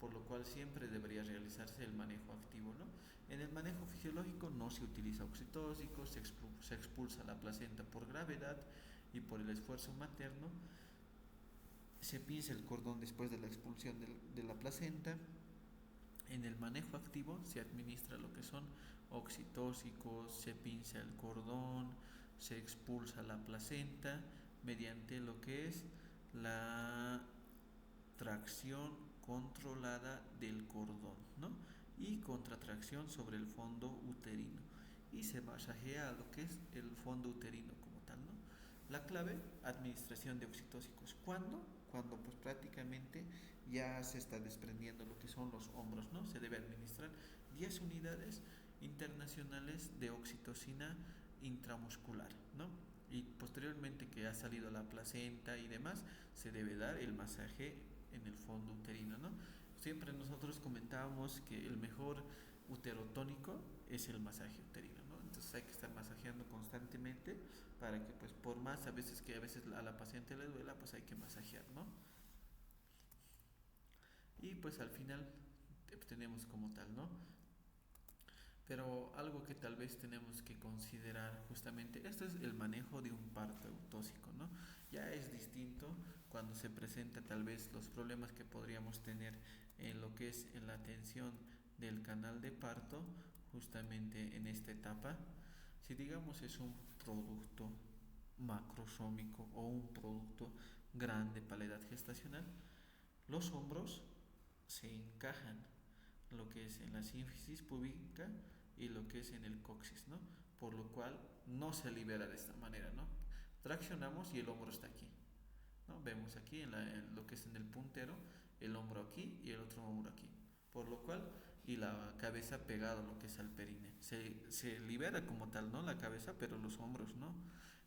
por lo cual siempre debería realizarse el manejo activo, ¿no? En el manejo fisiológico no se utiliza oxitóxico, se expulsa la placenta por gravedad y por el esfuerzo materno, se pinza el cordón después de la expulsión de la placenta. En el manejo activo se administra lo que son oxitóxicos, se pinza el cordón, se expulsa la placenta mediante lo que es la tracción controlada del cordón, ¿no? Y contratracción sobre el fondo uterino. Y se masajea lo que es el fondo uterino como tal, ¿no? La clave, administración de oxitóxicos. ¿Cuándo? Cuando pues prácticamente ya se está desprendiendo lo que son los hombros, ¿no? Se debe administrar 10 unidades internacionales de oxitocina intramuscular, ¿no? Y posteriormente que ha salido la placenta y demás, se debe dar el masaje en el fondo uterino, ¿no? Siempre nosotros comentábamos que el mejor uterotónico es el masaje uterino, ¿no? Entonces hay que estar masajeando constantemente para que pues por más a veces a la paciente le duela, pues hay que masajear, ¿no? Y pues al final tenemos como tal, ¿no? Pero algo que tal vez tenemos que considerar justamente, esto es el manejo de un parto eutóxico, ¿no? Ya es distinto cuando se presenta tal vez los problemas que podríamos tener en lo que es en la atención del canal de parto, justamente en esta etapa. Si digamos es un producto macrosómico o un producto grande para la edad gestacional, los hombros se encajan lo que es en la sínfisis púbica y lo que es en el coxis, ¿no? Por lo cual no se libera de esta manera, ¿no? Traccionamos y el hombro está aquí, ¿no? Vemos aquí en lo que es en el puntero, el hombro aquí y el otro hombro aquí. Por lo cual, y la cabeza pegada a lo que es al perine. Se libera como tal, ¿no? La cabeza, pero los hombros no.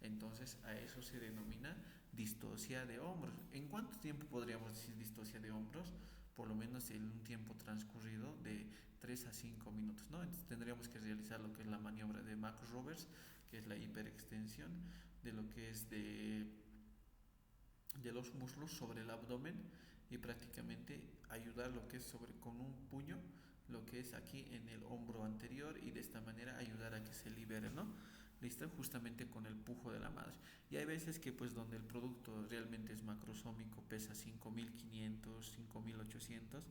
Entonces, a eso se denomina distocia de hombros. ¿En cuánto tiempo podríamos decir distocia de hombros? Por lo menos en un tiempo transcurrido de 3 a 5 minutos, ¿no? Entonces tendríamos que realizar lo que es la maniobra de Mac Roberts, que es la hiperextensión de lo que es de los muslos sobre el abdomen y prácticamente ayudar lo que es sobre con un puño lo que es aquí en el hombro anterior y de esta manera ayudar a que se libere, ¿no? Listo, justamente con el pujo de la madre. Y hay veces que pues donde el producto realmente es macrosómico, pesa 5500, 5800,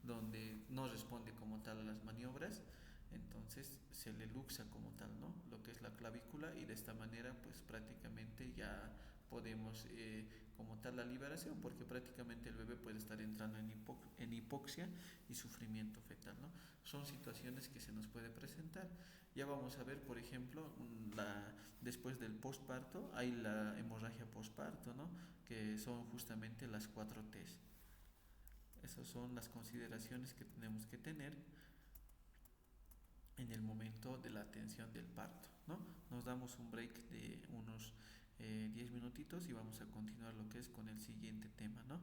donde no responde como tal a las maniobras, entonces se le luxa como tal, ¿no? Lo que es la clavícula y de esta manera pues prácticamente ya podemos como tal la liberación, porque prácticamente el bebé puede estar entrando en hipoxia y sufrimiento fetal, ¿no? Son situaciones que se nos puede presentar. Ya vamos a ver, por ejemplo, después del posparto hay la hemorragia posparto, ¿no? Que son justamente las 4 T's. Esas son las consideraciones que tenemos que tener en el momento de la atención del parto, ¿no? Nos damos un break de unos 10 minutitos y vamos a continuar lo que es con el siguiente tema, ¿no?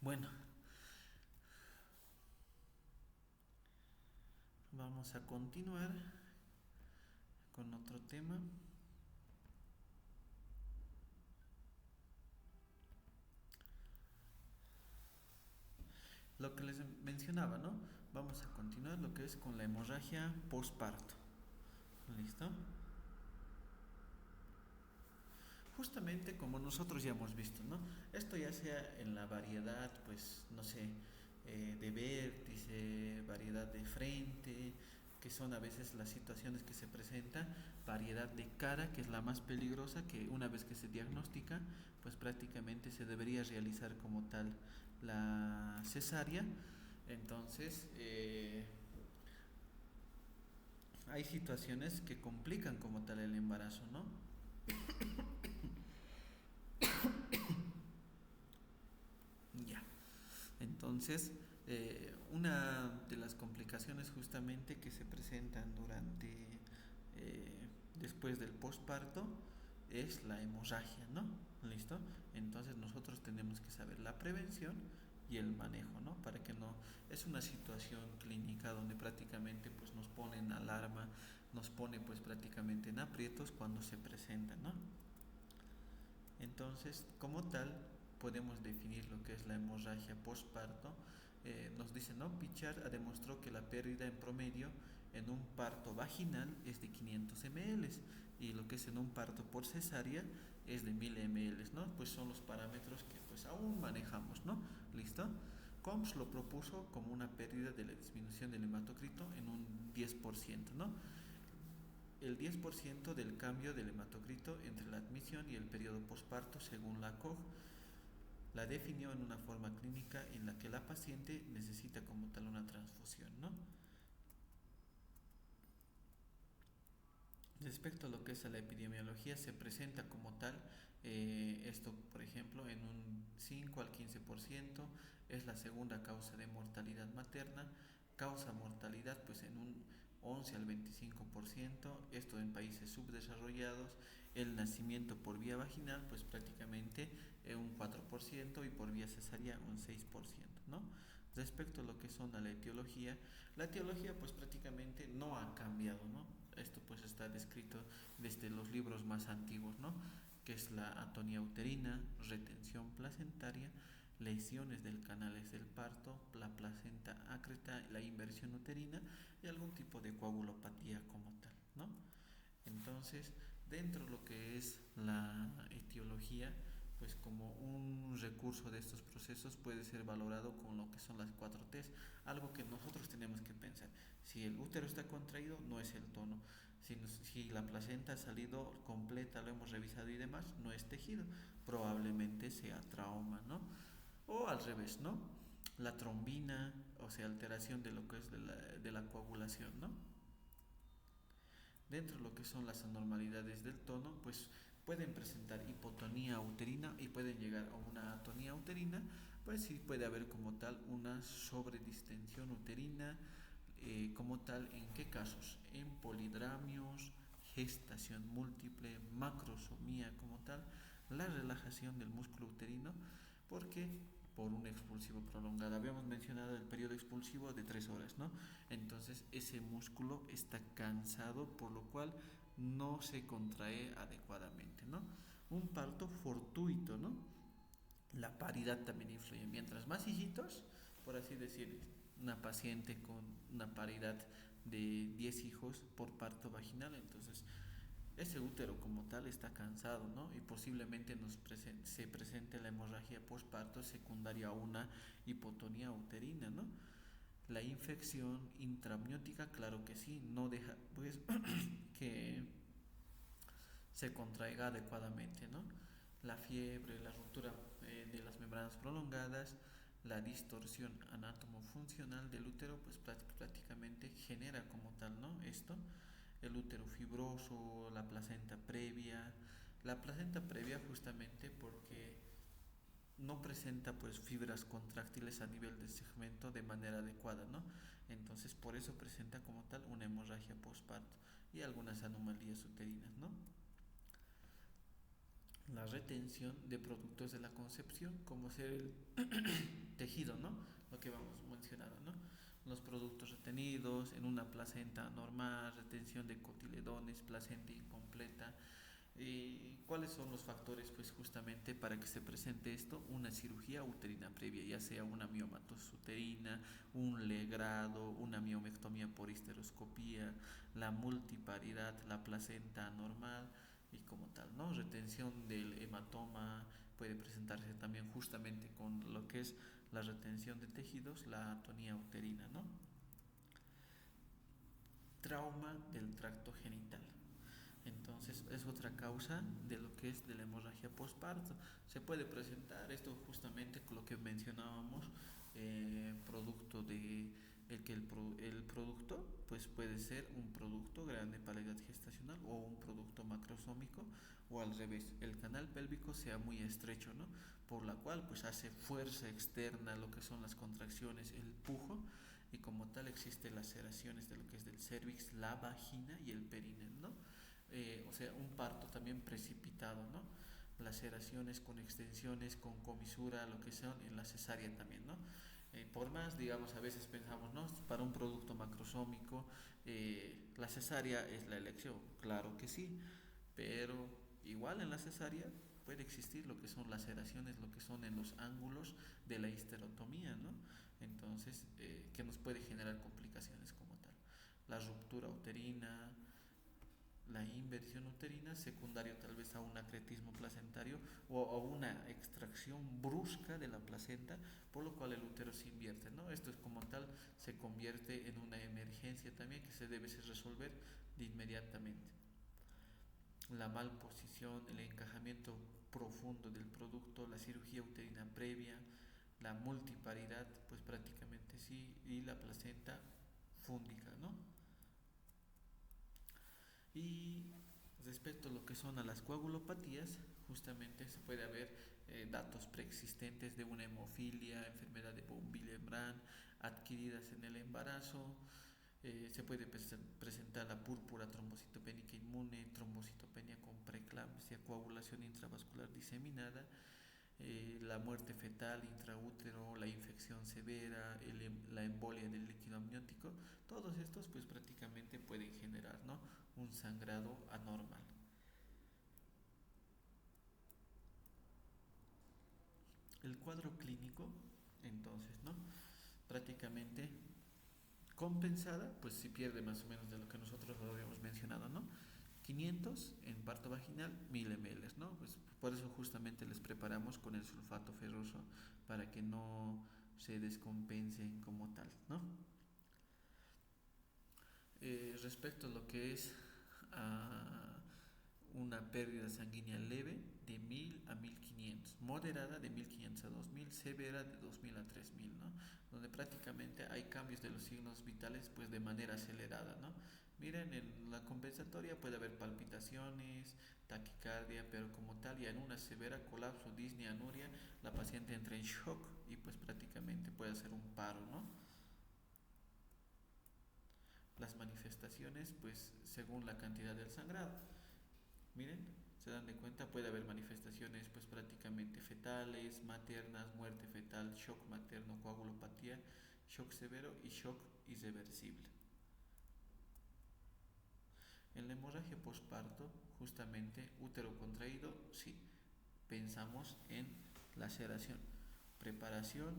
Bueno, vamos a continuar con otro tema. Lo que les mencionaba, ¿no? Vamos a continuar lo que es con la hemorragia postparto. ¿Listo? Justamente como nosotros ya hemos visto, ¿no? Esto ya sea en la variedad, pues, no sé, de vértice, variedad de frente, que son a veces las situaciones que se presentan, variedad de cara, que es la más peligrosa, que una vez que se diagnostica, pues prácticamente se debería realizar como tal la cesárea. Entonces, hay situaciones que complican como tal el embarazo, ¿no? Ya. Entonces, una de las complicaciones justamente que se presentan después del posparto es la hemorragia, ¿no? ¿Listo? Entonces nosotros tenemos que saber la prevención y el manejo, ¿no? Para que no es una situación clínica donde prácticamente pues nos pone en alarma, nos pone pues prácticamente en aprietos cuando se presenta, ¿no? Entonces, como tal, podemos definir lo que es la hemorragia postparto. Nos dice, ¿no? Pichard demostró que la pérdida en promedio en un parto vaginal es de 500 ml y lo que es en un parto por cesárea es de 1000 ml, ¿no? Pues son los parámetros que pues aún manejamos, ¿no? ¿Listo? Combs lo propuso como una pérdida de la disminución del hematocrito en un 10%, ¿no? El 10% del cambio del hematocrito entre la admisión y el periodo posparto según la COG la definió en una forma clínica en la que la paciente necesita como tal una transfusión, ¿no? Respecto a lo que es a la epidemiología, se presenta como tal, esto por ejemplo en un 5 al 15%, es la segunda causa de mortalidad materna, causa mortalidad pues en un 11 al 25%, esto en países subdesarrollados, el nacimiento por vía vaginal pues prácticamente un 4% y por vía cesárea un 6%, ¿no? Respecto a lo que son a la etiología pues prácticamente no ha cambiado, ¿no? Esto pues está descrito desde los libros más antiguos, ¿no? Que es la atonía uterina, retención placentaria, lesiones del canales del parto, la placenta acreta, la inversión uterina y algún tipo de coagulopatía como tal, ¿no? Entonces, dentro de lo que es la etiología, pues como un recurso de estos procesos puede ser valorado con lo que son las 4T's, algo que nosotros tenemos que pensar. Si el útero está contraído, no es el tono. Si la placenta ha salido completa, lo hemos revisado y demás, no es tejido, probablemente sea trauma, ¿no? O al revés, ¿no? La trombina, o sea, alteración de lo que es de la coagulación, ¿no? Dentro de lo que son las anormalidades del tono, pues pueden presentar hipotonía uterina y pueden llegar a una atonía uterina, pues sí puede haber como tal una sobredistensión uterina, como tal, ¿en qué casos? En polidramios, gestación múltiple, macrosomía como tal, la relajación del músculo uterino, porque por un expulsivo prolongado. Habíamos mencionado el periodo expulsivo de 3 horas, ¿no? Entonces ese músculo está cansado, por lo cual no se contrae adecuadamente, ¿no? Un parto fortuito, ¿no? La paridad también influye. Mientras más hijitos, por así decir, una paciente con una paridad de 10 hijos por parto vaginal, entonces ese útero como tal está cansado, ¿no? Y posiblemente se presente la hemorragia postparto secundaria a una hipotonía uterina, ¿no? La infección intramniótica, claro que sí, no deja pues que se contraiga adecuadamente, ¿no? La fiebre, la ruptura de las membranas prolongadas, la distorsión anátomo-funcional del útero, pues prácticamente genera como tal, ¿no? Esto, el útero fibroso, la placenta previa justamente porque no presenta pues fibras contráctiles a nivel del segmento de manera adecuada, ¿no? Entonces por eso presenta como tal una hemorragia postparto y algunas anomalías uterinas, ¿no? La retención de productos de la concepción, como ser tejido, ¿no? Lo que vamos mencionando, ¿no? Los productos retenidos en una placenta normal, retención de cotiledones, placenta incompleta. ¿Y cuáles son los factores, pues justamente para que se presente esto? Una cirugía uterina previa, ya sea una miomatosis uterina, un legrado, una miomectomía por histeroscopía, la multiparidad, la placenta anormal y como tal, ¿no? Retención del hematoma puede presentarse también justamente con lo que es la retención de tejidos, la atonía uterina, ¿no? Trauma del tracto genital. Entonces es otra causa de lo que es de la hemorragia postparto. Se puede presentar esto justamente con lo que mencionábamos, producto de el producto pues puede ser un producto grande para la edad gestacional o un producto macrosómico o al revés, el canal pélvico sea muy estrecho, ¿no? Por la cual pues hace fuerza externa lo que son las contracciones, el pujo y como tal existen laceraciones de lo que es del cervix, la vagina y el períneo, ¿no? O sea, un parto también precipitado, ¿no? Laceraciones con extensiones, con comisura, lo que sean, en la cesárea también, ¿no? Por más, digamos, a veces pensamos, ¿no? Para un producto macrosómico, la cesárea es la elección, claro que sí, pero igual en la cesárea puede existir lo que son laceraciones, lo que son en los ángulos de la histerotomía, ¿no? Entonces, que nos puede generar complicaciones como tal. La ruptura uterina, la inversión uterina, secundario tal vez a un acretismo placentario o a una extracción brusca de la placenta, por lo cual el útero se invierte, ¿no? Esto es como tal, se convierte en una emergencia también que se debe resolver de inmediatamente. La malposición, el encajamiento profundo del producto, la cirugía uterina previa, la multiparidad, pues prácticamente sí, y la placenta fúndica, ¿no? Y respecto a lo que son a las coagulopatías, justamente se puede haber datos preexistentes de una hemofilia, enfermedad de von Willebrand, adquiridas en el embarazo. Se puede presentar la púrpura trombocitopénica inmune, trombocitopenia con preeclampsia, coagulación intravascular diseminada, la muerte fetal, intraútero, la infección severa, la embolia del líquido amniótico, todos estos pues prácticamente pueden generar, ¿no? Un sangrado anormal. El cuadro clínico, entonces, ¿no? Prácticamente compensada, pues si pierde más o menos de lo que nosotros lo habíamos mencionado, ¿no? 500 en parto vaginal, 1000 ml, ¿no? Pues por eso justamente les preparamos con el sulfato ferroso para que no se descompensen como tal, ¿no? Respecto a lo que es una pérdida sanguínea leve de 1000 a 1500, moderada de 1500 a 2000, severa de 2000 a 3000, ¿no? Donde prácticamente hay cambios de los signos vitales pues de manera acelerada, ¿no? Miren, en la compensatoria puede haber palpitaciones, taquicardia, pero como tal ya en una severa colapso, disnea, anuria, la paciente entra en shock y pues prácticamente puede hacer un paro, ¿no? Las manifestaciones pues según la cantidad del sangrado. Miren, se dan de cuenta, puede haber manifestaciones pues prácticamente fetales, maternas, muerte fetal, shock materno, coagulopatía, shock severo y shock irreversible. En la hemorragia postparto, justamente útero contraído, sí, pensamos en laceración, preparación,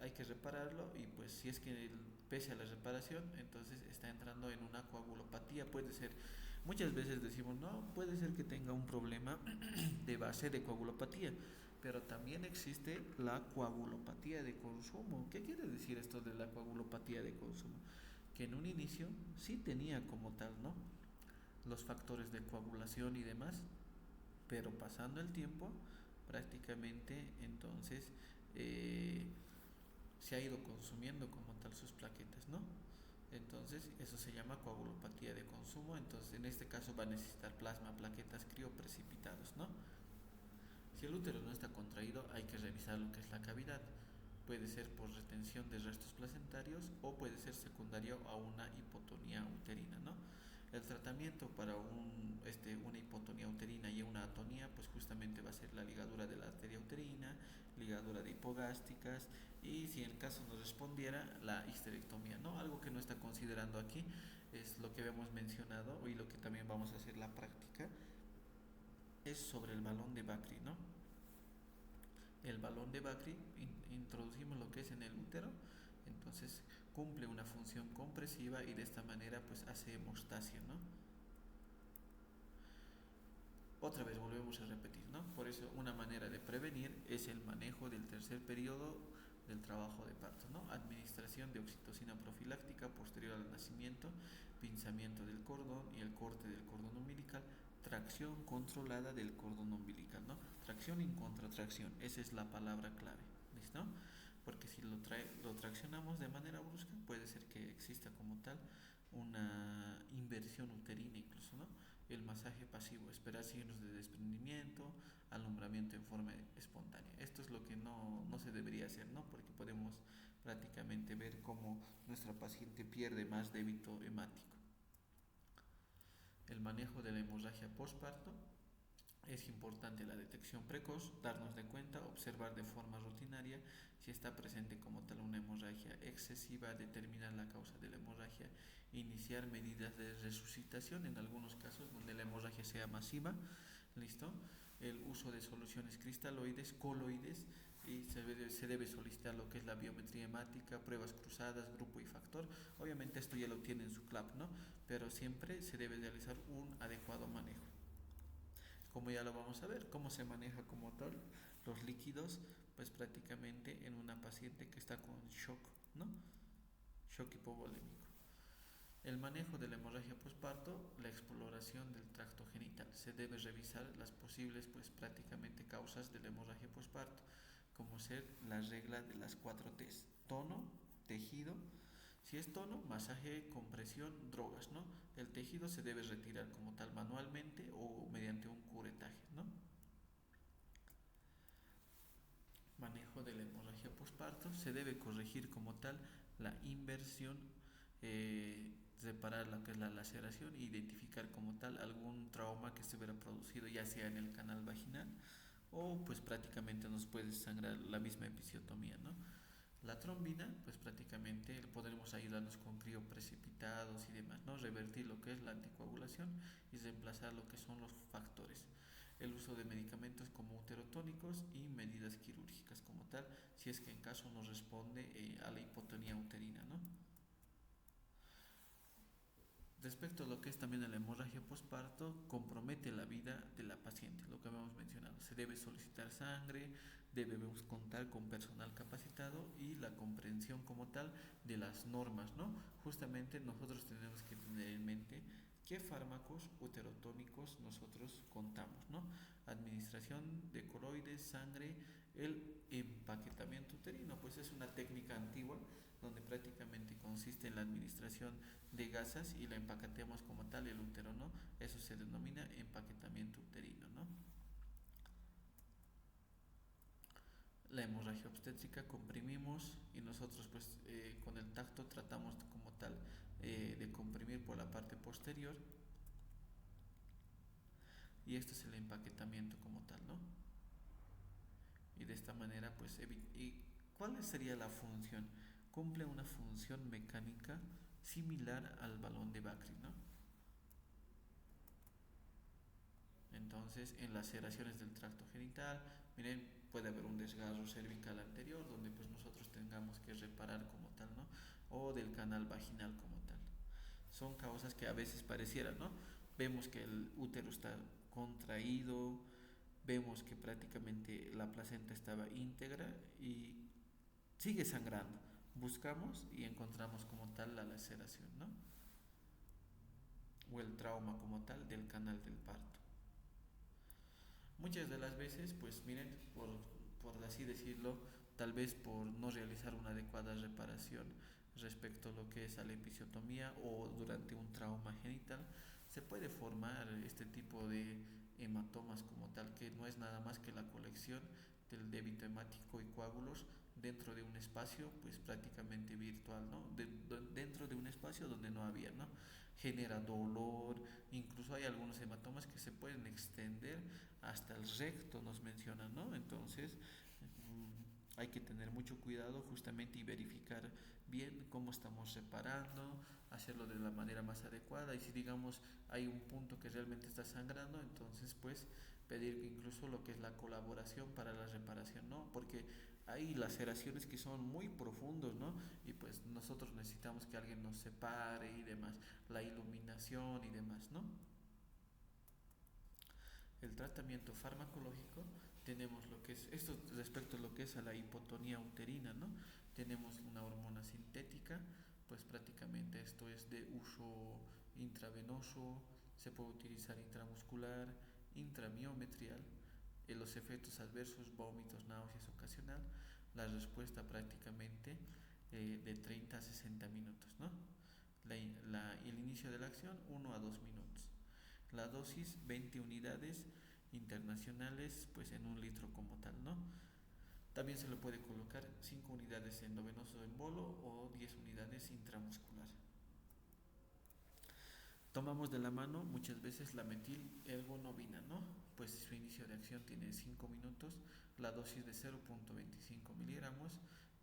hay que repararlo y pues si es que pese a la reparación entonces está entrando en una coagulopatía, puede ser, muchas veces decimos no, puede ser que tenga un problema de base de coagulopatía, pero también existe la coagulopatía de consumo. ¿Qué quiere decir esto de la coagulopatía de consumo? Que en un inicio sí tenía como tal, ¿no? Los factores de coagulación y demás, pero pasando el tiempo prácticamente entonces se ha ido consumiendo como tal sus plaquetas, ¿no? Entonces eso se llama coagulopatía de consumo. Entonces en este caso va a necesitar plasma, plaquetas crioprecipitados, ¿no? Si el útero no está contraído hay que revisar lo que es la cavidad. Puede ser por retención de restos placentarios o puede ser secundario a una hipotonía uterina, ¿no? El tratamiento tratamiento para una hipotonía uterina y una atonía, pues justamente va a ser la ligadura de la arteria uterina, ligadura de hipogástricas y si en el caso nos respondiera la histerectomía, ¿no? Algo que no está considerando aquí es lo que habíamos mencionado y lo que también vamos a hacer la práctica es sobre el balón de Bakri, ¿no? El balón de Bakri introducimos lo que es en el útero, entonces cumple una función compresiva y de esta manera pues hace hemostasia, ¿no? Otra vez volvemos a repetir, ¿no? Por eso una manera de prevenir es el manejo del tercer periodo del trabajo de parto, ¿no? Administración de oxitocina profiláctica posterior al nacimiento, pinzamiento del cordón y el corte del cordón umbilical, tracción controlada del cordón umbilical, ¿no? Tracción y contratracción, esa es la palabra clave, ¿listo? Porque si lo traccionamos de manera brusca, puede ser que exista como tal una inversión uterina incluso, ¿no? El masaje pasivo, esperar signos de desprendimiento, alumbramiento en forma espontánea. Esto es lo que no se debería hacer, ¿no? Porque podemos prácticamente ver cómo nuestra paciente pierde más débito hemático. El manejo de la hemorragia postparto. Es importante la detección precoz, darnos de cuenta, observar de forma rutinaria si está presente como tal una hemorragia excesiva, determinar la causa de la hemorragia, iniciar medidas de resucitación en algunos casos donde la hemorragia sea masiva, ¿listo? El uso de soluciones cristaloides, coloides y se debe solicitar lo que es la biometría hemática, pruebas cruzadas, grupo y factor. Obviamente esto ya lo tiene en su CLAP, ¿no? Pero siempre se debe realizar un adecuado manejo. Como ya lo vamos a ver, cómo se maneja como tal los líquidos, pues prácticamente en una paciente que está con shock, ¿no? Shock hipovolémico. El manejo de la hemorragia postparto, la exploración del tracto genital. Se debe revisar las posibles, pues prácticamente causas de la hemorragia postparto, como ser la regla de las 4 T's: tono, tejido. Si es tono, masaje, compresión, drogas, ¿no? El tejido se debe retirar como tal manualmente o mediante un curetaje, ¿no? Manejo de la hemorragia postparto, se debe corregir como tal la inversión, separar lo que es la laceración e identificar como tal algún trauma que se hubiera producido ya sea en el canal vaginal o pues prácticamente nos puede sangrar la misma episiotomía, ¿no? La trombina, pues prácticamente podremos ayudarnos con crioprecipitados y demás, ¿no? Revertir lo que es la anticoagulación y reemplazar lo que son los factores. El uso de medicamentos como uterotónicos y medidas quirúrgicas como tal, si es que en caso no responde a la hipotonía uterina, ¿no? Respecto a lo que es también la hemorragia postparto, compromete la vida de la paciente, lo que habíamos mencionado. Se debe solicitar sangre, debemos contar con personal capacitado y la comprensión como tal de las normas, ¿no? Justamente nosotros tenemos que tener en mente qué fármacos uterotónicos nosotros contamos, ¿no? Administración de coloides, sangre, el empaquetamiento uterino, pues es una técnica antigua donde prácticamente consiste en la administración de gasas y la empaquetemos como tal el útero, ¿no? Eso se denomina empaquetamiento uterino, ¿no? La hemorragia obstétrica comprimimos y nosotros pues con el tacto tratamos como tal de comprimir por la parte posterior y esto es el empaquetamiento como tal, ¿no? Y de esta manera pues ¿y cuál sería la función? Cumple una función mecánica similar al balón de Bakri, ¿no? Entonces, en las laceraciones del tracto genital, miren, puede haber un desgarro cervical anterior donde pues nosotros tengamos que reparar como tal, ¿no? O del canal vaginal como tal. Son causas que a veces parecieran, ¿no? Vemos que el útero está contraído, vemos que prácticamente la placenta estaba íntegra y sigue sangrando. Buscamos y encontramos como tal la laceración, ¿no? O el trauma como tal del canal del parto. Muchas de las veces, pues miren, por así decirlo, tal vez por no realizar una adecuada reparación respecto a lo que es a la episiotomía o durante un trauma genital, se puede formar este tipo de hematomas como tal, que no es nada más que la colección del débito hemático y coágulos dentro de un espacio pues prácticamente virtual, ¿no? Dentro de un espacio donde no había, ¿no? genera dolor, incluso hay algunos hematomas que se pueden extender hasta el recto, nos mencionan, ¿no? Entonces, hay que tener mucho cuidado justamente y verificar bien cómo estamos reparando, hacerlo de la manera más adecuada y si digamos hay un punto que realmente está sangrando, entonces pues pedir incluso lo que es la colaboración para la reparación, ¿no? Porque hay laceraciones que son muy profundos, ¿no? Y pues nosotros necesitamos que alguien nos separe y demás, la iluminación y demás, ¿no? El tratamiento farmacológico tenemos lo que es, esto respecto a lo que es a la hipotonía uterina, ¿no? Tenemos una hormona sintética, pues prácticamente esto es de uso intravenoso, se puede utilizar intramuscular, intramiometrial, en los efectos adversos, vómitos, náuseas ocasional, la respuesta prácticamente de 30 a 60 minutos, ¿no? El inicio de la acción 1 a 2 minutos. La dosis 20 unidades internacionales pues en 1 litro como tal, ¿no? También se le puede colocar 5 unidades endovenoso en bolo o 10 unidades intramuscular. Tomamos de la mano muchas veces la metil-ergonovina, ¿no? Pues su inicio de acción tiene 5 minutos, la dosis de 0.25 miligramos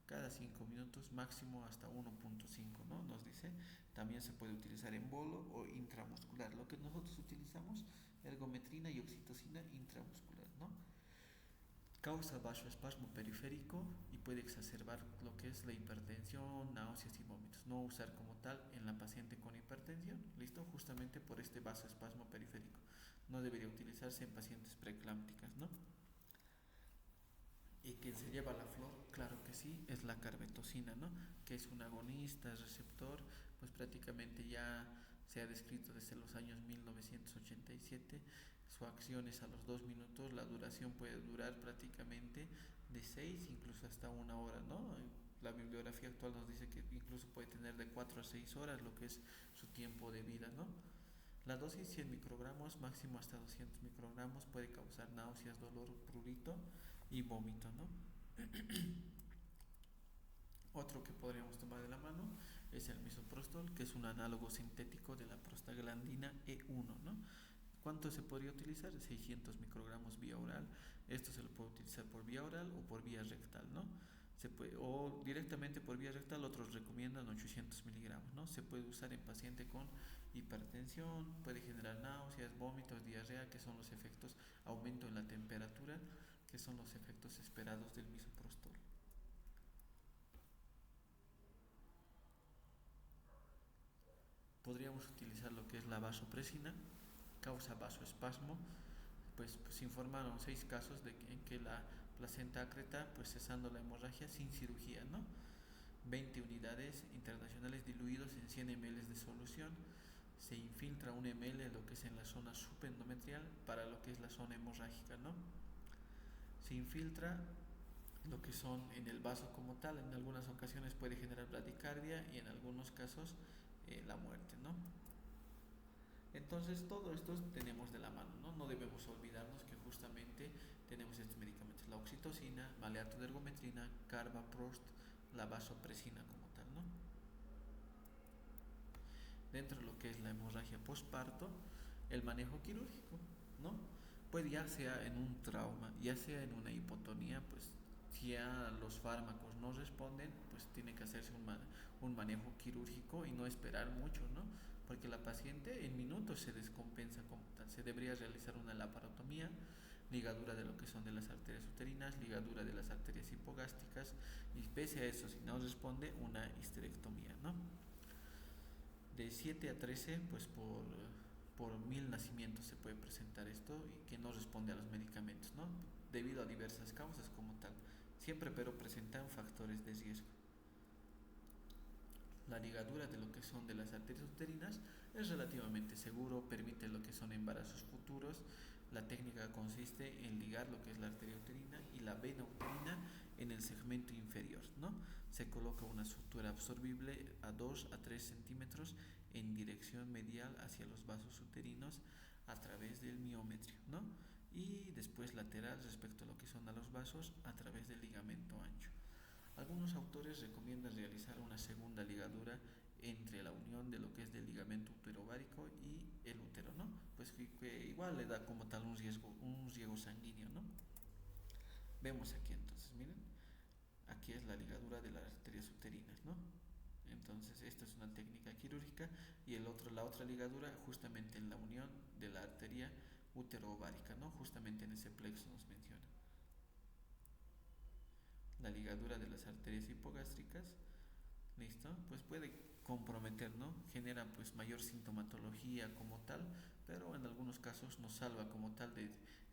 cada 5 minutos, máximo hasta 1.5, ¿no? Nos dice, también se puede utilizar en bolo o intramuscular. Lo que nosotros utilizamos, ergometrina y oxitocina intramuscular, ¿no? Causa vasoespasmo periférico y puede exacerbar lo que es la hipertensión, náuseas y vómitos. No usar como tal en la paciente con hipertensión, ¿listo? Justamente por este vasoespasmo periférico. No debería utilizarse en pacientes preeclámpticas, ¿no? ¿Y quién se lleva la flor? Claro que sí, es la carbetocina, ¿no? Que es un agonista, receptor, pues prácticamente ya se ha descrito desde los años 1987. Su acción es a los 2 minutos, la duración puede durar prácticamente de 6 incluso hasta 1 hora, ¿no? La bibliografía actual nos dice que incluso puede tener de 4 a 6 horas lo que es su tiempo de vida, ¿no? La dosis 100 microgramos, máximo hasta 200 microgramos, puede causar náuseas, dolor, prurito y vómito, ¿no? Otro que podríamos tomar de la mano es el misoprostol, que es un análogo sintético de la prostaglandina E1, ¿no? ¿Cuánto se podría utilizar? 600 microgramos vía oral. Esto se lo puede utilizar por vía oral o por vía rectal, ¿no? O directamente por vía rectal, otros recomiendan 800 miligramos, ¿no? Se puede usar en paciente con hipertensión, puede generar náuseas, vómitos, diarrea, que son los efectos, aumento en la temperatura, que son los efectos esperados del misoprostol. Podríamos utilizar lo que es la vasopresina, causa vasoespasmo, pues se informaron 6 casos en que la placenta acreta, pues cesando la hemorragia sin cirugía, ¿no? 20 unidades internacionales diluidos en 100 ml de solución, se infiltra 1 ml lo que es en la zona subendometrial para lo que es la zona hemorrágica, ¿no? Se infiltra lo que son en el vaso como tal, en algunas ocasiones puede generar bradicardia y en algunos casos la muerte, ¿no? Entonces todo esto tenemos de la mano, ¿no? No debemos olvidarnos que justamente tenemos estos medicamentos, la oxitocina, maleato de ergometrina, carbaprost, la vasopresina como tal, ¿no? Dentro de lo que es la hemorragia postparto, el manejo quirúrgico, ¿no? Pues ya sea en un trauma, ya sea en una hipotonía, pues si ya los fármacos no responden, pues tiene que hacerse un manejo quirúrgico y no esperar mucho, ¿no? Porque la paciente en minutos se descompensa como tal. Se debería realizar una laparotomía, ligadura de lo que son de las arterias uterinas, ligadura de las arterias hipogástricas y pese a eso, si no responde, una histerectomía, ¿no? De 7 a 13, pues por 1000 nacimientos se puede presentar esto y que no responde a los medicamentos, ¿no? Debido a diversas causas como tal. Siempre pero presentan factores de riesgo. La ligadura de lo que son de las arterias uterinas es relativamente seguro, permite lo que son embarazos futuros. La técnica consiste en ligar lo que es la arteria uterina y la vena uterina en el segmento inferior, ¿no? Se coloca una sutura absorbible a 2 a 3 centímetros en dirección medial hacia los vasos uterinos a través del miometrio, ¿no? Y después lateral respecto a lo que son a los vasos a través del ligamento ancho. Algunos autores recomiendan realizar una segunda ligadura entre la unión de lo que es del ligamento uterovario que igual le da como tal un riesgo sanguíneo, ¿no? Vemos aquí entonces, miren, aquí es la ligadura de las arterias uterinas, ¿no? Entonces esta es una técnica quirúrgica y la otra ligadura justamente en la unión de la arteria útero-ovárica, ¿no? Justamente en ese plexo nos menciona. La ligadura de las arterias hipogástricas, listo, pues puede comprometer, ¿no? Genera pues mayor sintomatología como tal, pero en algunos casos nos salva como tal de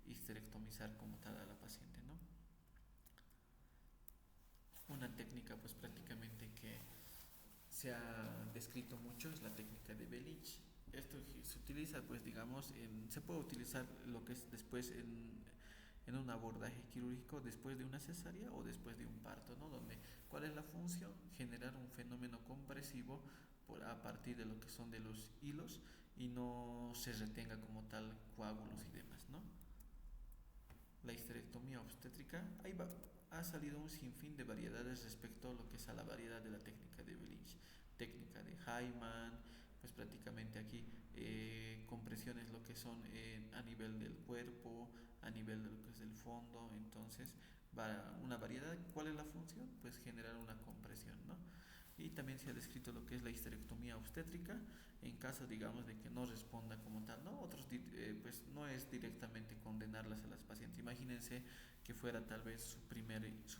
histerectomizar como tal a la paciente, ¿no? Una técnica pues prácticamente que se ha descrito mucho es la técnica de Belich. Esto se utiliza pues digamos se puede utilizar lo que es después en un abordaje quirúrgico después de una cesárea o después de un parto, ¿no? Donde, ¿cuál es la función? Generar un fenómeno compresivo a partir de lo que son de los hilos y no se retenga como tal coágulos y demás, ¿no? La histerectomía obstétrica, ahí va, ha salido un sinfín de variedades respecto a lo que es a la variedad de la técnica de Belich, técnica de Hyman, pues prácticamente aquí compresiones lo que son a nivel del cuerpo, a nivel de lo que es del fondo, entonces va una variedad. ¿Cuál es la función? Pues generar una compresión, ¿no? Y también se ha descrito lo que es la histerectomía obstétrica en caso digamos de que no responda como tal, ¿no? Otros pues no es directamente condenarlas a las pacientes. Imagínense que fuera tal vez su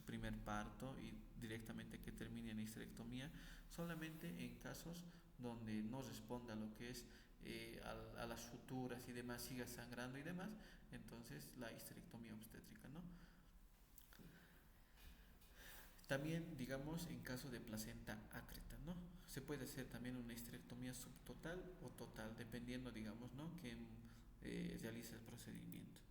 primer parto y directamente que termine en histerectomía, solamente en casos donde no responda a lo que es a las suturas y demás, siga sangrando y demás, entonces la histerectomía obstétrica, ¿no? También, digamos, en caso de placenta ácreta, ¿no? Se puede hacer también una histerectomía subtotal o total, dependiendo, digamos, ¿no? Que realiza el procedimiento.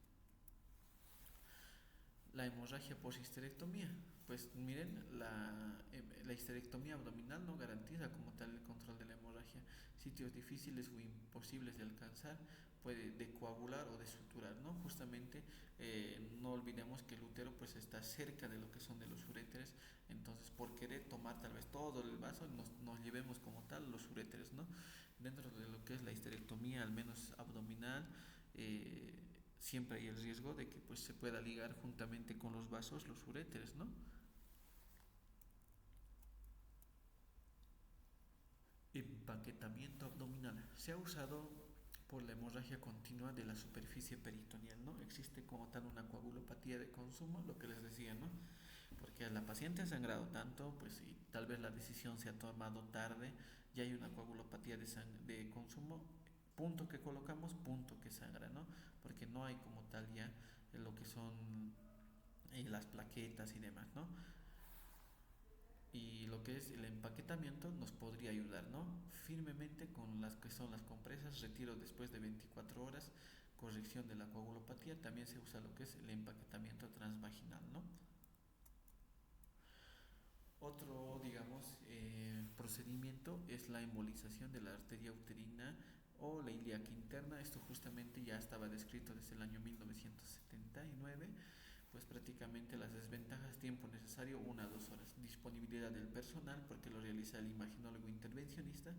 La hemorragia por histerectomía. Pues miren, la histerectomía abdominal no garantiza como tal el control de la hemorragia. Sitios difíciles o imposibles de alcanzar, puede de coagular o de suturar, ¿no? Justamente no olvidemos que el útero pues está cerca de lo que son de los uréteres, entonces por querer tomar tal vez todo el vaso nos llevemos como tal los uréteres, ¿no? Dentro de lo que es la histerectomía, al menos abdominal, siempre hay el riesgo de que pues se pueda ligar juntamente con los vasos los uréteres, ¿no? Empaquetamiento abdominal. Se ha usado por la hemorragia continua de la superficie peritoneal, ¿no? Existe como tal una coagulopatía de consumo, lo que les decía, ¿no? Porque la paciente ha sangrado tanto, pues y tal vez la decisión se ha tomado tarde, ya hay una coagulopatía de consumo, punto que colocamos, punto que sangra, ¿no? Porque no hay como tal ya lo que son las plaquetas y demás, ¿no? Y lo que es el empaquetamiento nos podría ayudar, ¿no? Firmemente con las que son las compresas, retiro después de 24 horas, corrección de la coagulopatía, también se usa lo que es el empaquetamiento transvaginal, ¿no? Otro, digamos, procedimiento es la embolización de la arteria uterina o la ilíaca interna. Esto justamente ya estaba descrito desde el año 1979. Pues prácticamente las desventajas: tiempo necesario 1 a 2 horas, disponibilidad del personal porque lo realiza el imaginólogo intervencionista,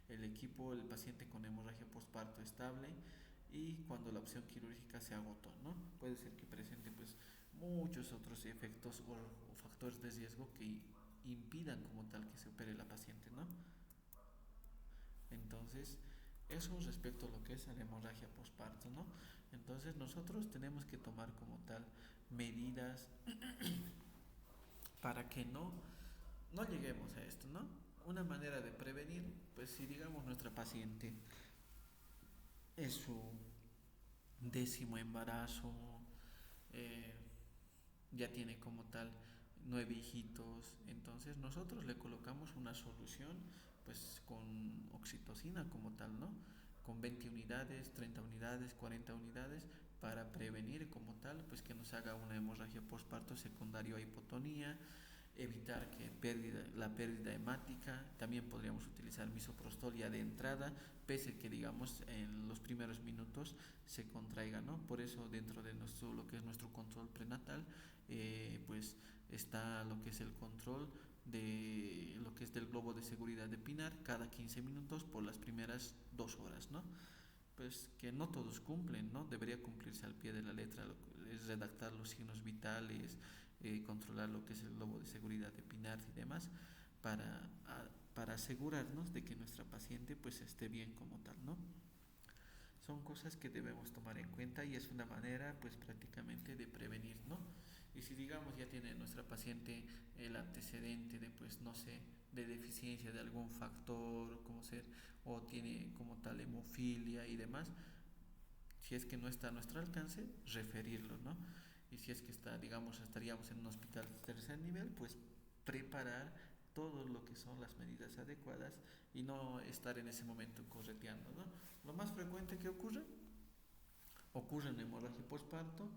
el equipo, el paciente con hemorragia postparto estable y cuando la opción quirúrgica se agotó, ¿no? Puede ser que presente pues muchos otros efectos o factores de riesgo que impidan como tal que se opere la paciente, ¿no? Entonces, eso respecto a lo que es la hemorragia postparto, ¿no? Entonces nosotros tenemos que tomar como tal medidas para que no lleguemos a esto, ¿no? Una manera de prevenir, pues si digamos nuestra paciente es su 10º embarazo, eh, ya tiene como tal 9 hijitos, entonces nosotros le colocamos una solución pues con oxitocina como tal, ¿no? Con 20 unidades, 30 unidades, 40 unidades para prevenir como tal pues que nos haga una hemorragia postparto secundario a hipotonía, evitar que la pérdida hemática. También podríamos utilizar misoprostol ya de entrada, pese que digamos en los primeros minutos se contraiga, ¿no? Por eso dentro de lo que es nuestro control prenatal, pues está lo que es el control de lo que es del globo de seguridad de Pinar cada 15 minutos por las primeras 2 horas, ¿no? pues que no todos cumplen, ¿no? Debería cumplirse al pie de la letra, es redactar los signos vitales, controlar lo que es el globo de seguridad de PNAD y demás, para, para asegurarnos de que nuestra paciente pues esté bien como tal, ¿no? Son cosas que debemos tomar en cuenta y es una manera pues prácticamente de prevenir, ¿no? Y si digamos ya tiene nuestra paciente el antecedente de pues no sé, de deficiencia de algún factor, como ser, o tiene como tal hemofilia y demás, si es que no está a nuestro alcance, referirlo, ¿no? Y si es que está, digamos, estaríamos en un hospital de tercer nivel, pues preparar todo lo que son las medidas adecuadas y no estar en ese momento correteando, ¿no? Lo más frecuente que ocurre en hemorragia postparto,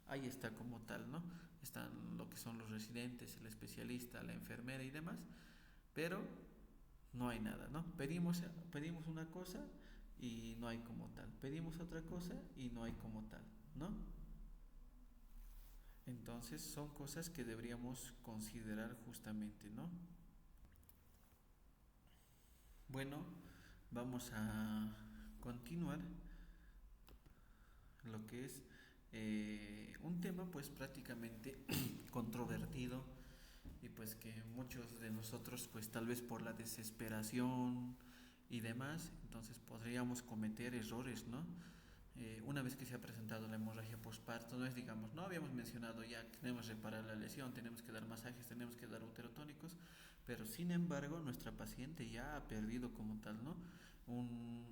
ahí está como tal, ¿no? Están lo que son los residentes, el especialista, la enfermera y demás, pero no hay nada, ¿no? Pedimos una cosa y no hay como tal. Pedimos otra cosa y no hay como tal, ¿no? Entonces son cosas que deberíamos considerar justamente, ¿no? Bueno, vamos a continuar lo que es un tema pues prácticamente controvertido y pues que muchos de nosotros pues tal vez por la desesperación y demás, entonces podríamos cometer errores, ¿no? Una vez que se ha presentado la hemorragia postparto, no es digamos, no habíamos mencionado ya que tenemos que reparar la lesión, tenemos que dar masajes, tenemos que dar uterotónicos, pero sin embargo nuestra paciente ya ha perdido como tal, ¿no?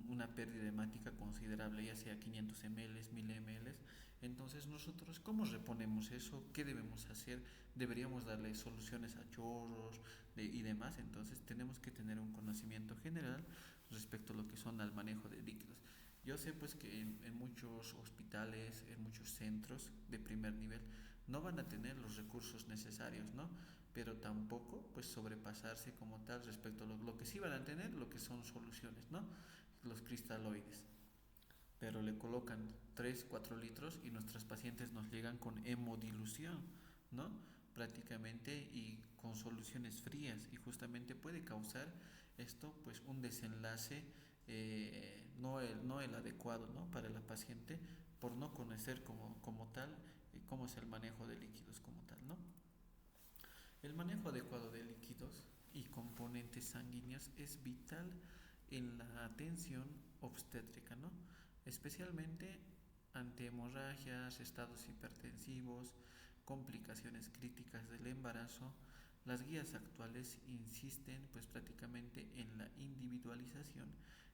Una pérdida hemática considerable, ya sea 500 ml, 1000 ml. Entonces nosotros, ¿cómo reponemos eso? ¿Qué debemos hacer? Deberíamos darle soluciones a chorros y demás. Entonces tenemos que tener un conocimiento general respecto a lo que son al manejo de líquidos. Yo sé pues que en muchos hospitales, en muchos centros de primer nivel no van a tener los recursos necesarios, ¿no? Pero tampoco pues sobrepasarse como tal respecto a lo que sí van a tener, lo que son soluciones, ¿no? Los cristaloides. Pero le colocan 3 4 litros y nuestras pacientes nos llegan con hemodilución, ¿no? Prácticamente y con soluciones frías y justamente puede causar esto pues un desenlace no el adecuado, ¿no? Para la paciente por no conocer como tal cómo es el manejo de líquidos como tal, ¿no? El manejo adecuado de líquidos y componentes sanguíneos es vital en la atención obstétrica, ¿no? Especialmente ante hemorragias, estados hipertensivos, complicaciones críticas del embarazo. Las guías actuales insisten pues prácticamente en la individualización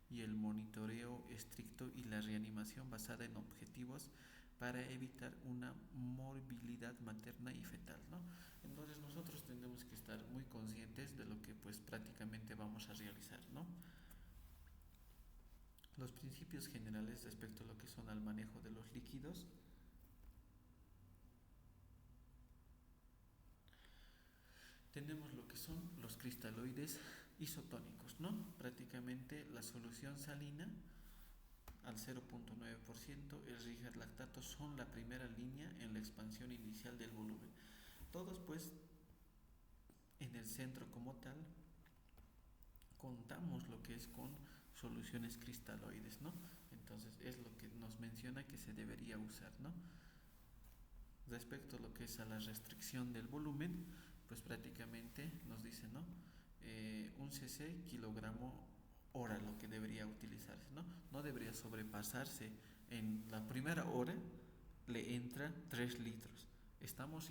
y el monitoreo estricto y la reanimación basada en objetivos para evitar una morbilidad materna y fetal, ¿no? Entonces nosotros tenemos que estar muy conscientes de lo que pues prácticamente vamos a realizar, ¿no? Los principios generales respecto a lo que son al manejo de los líquidos. Tenemos lo que son los cristaloides isotónicos, ¿no? Prácticamente la solución salina al 0.9%, el Riger lactato son la primera línea en la expansión inicial del volumen. Todos pues en el centro como tal contamos lo que es con soluciones cristaloides, ¿no? Entonces es lo que nos menciona que se debería usar, ¿no? Respecto a lo que es a la restricción del volumen, pues prácticamente nos dice, ¿no? Un cc kilogramo hora lo que debería utilizarse, ¿no? No debería sobrepasarse. En la primera hora le entra 3 litros. Estamos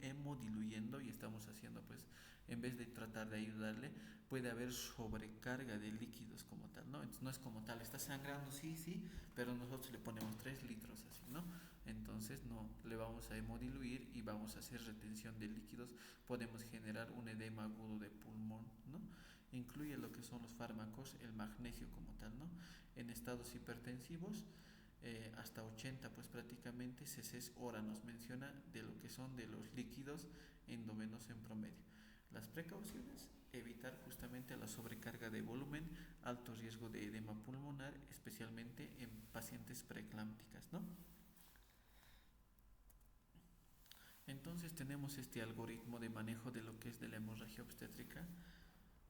hemodiluyendo y estamos haciendo pues en vez de tratar de ayudarle puede haber sobrecarga de líquidos como tal, ¿no? Entonces no es como tal, está sangrando, sí, pero nosotros le ponemos 3 litros así, ¿no? Entonces no, le vamos a hemodiluir y vamos a hacer retención de líquidos, podemos generar un edema agudo de pulmón, ¿no? Incluye lo que son los fármacos, el magnesio como tal, ¿no? En estados hipertensivos hasta 80 pues prácticamente cc hora nos menciona de lo que son de los líquidos endovenosos en promedio. Las precauciones, evitar justamente la sobrecarga de volumen, alto riesgo de edema pulmonar, especialmente en pacientes preeclámpticas, ¿no? Entonces tenemos este algoritmo de manejo de lo que es de la hemorragia obstétrica.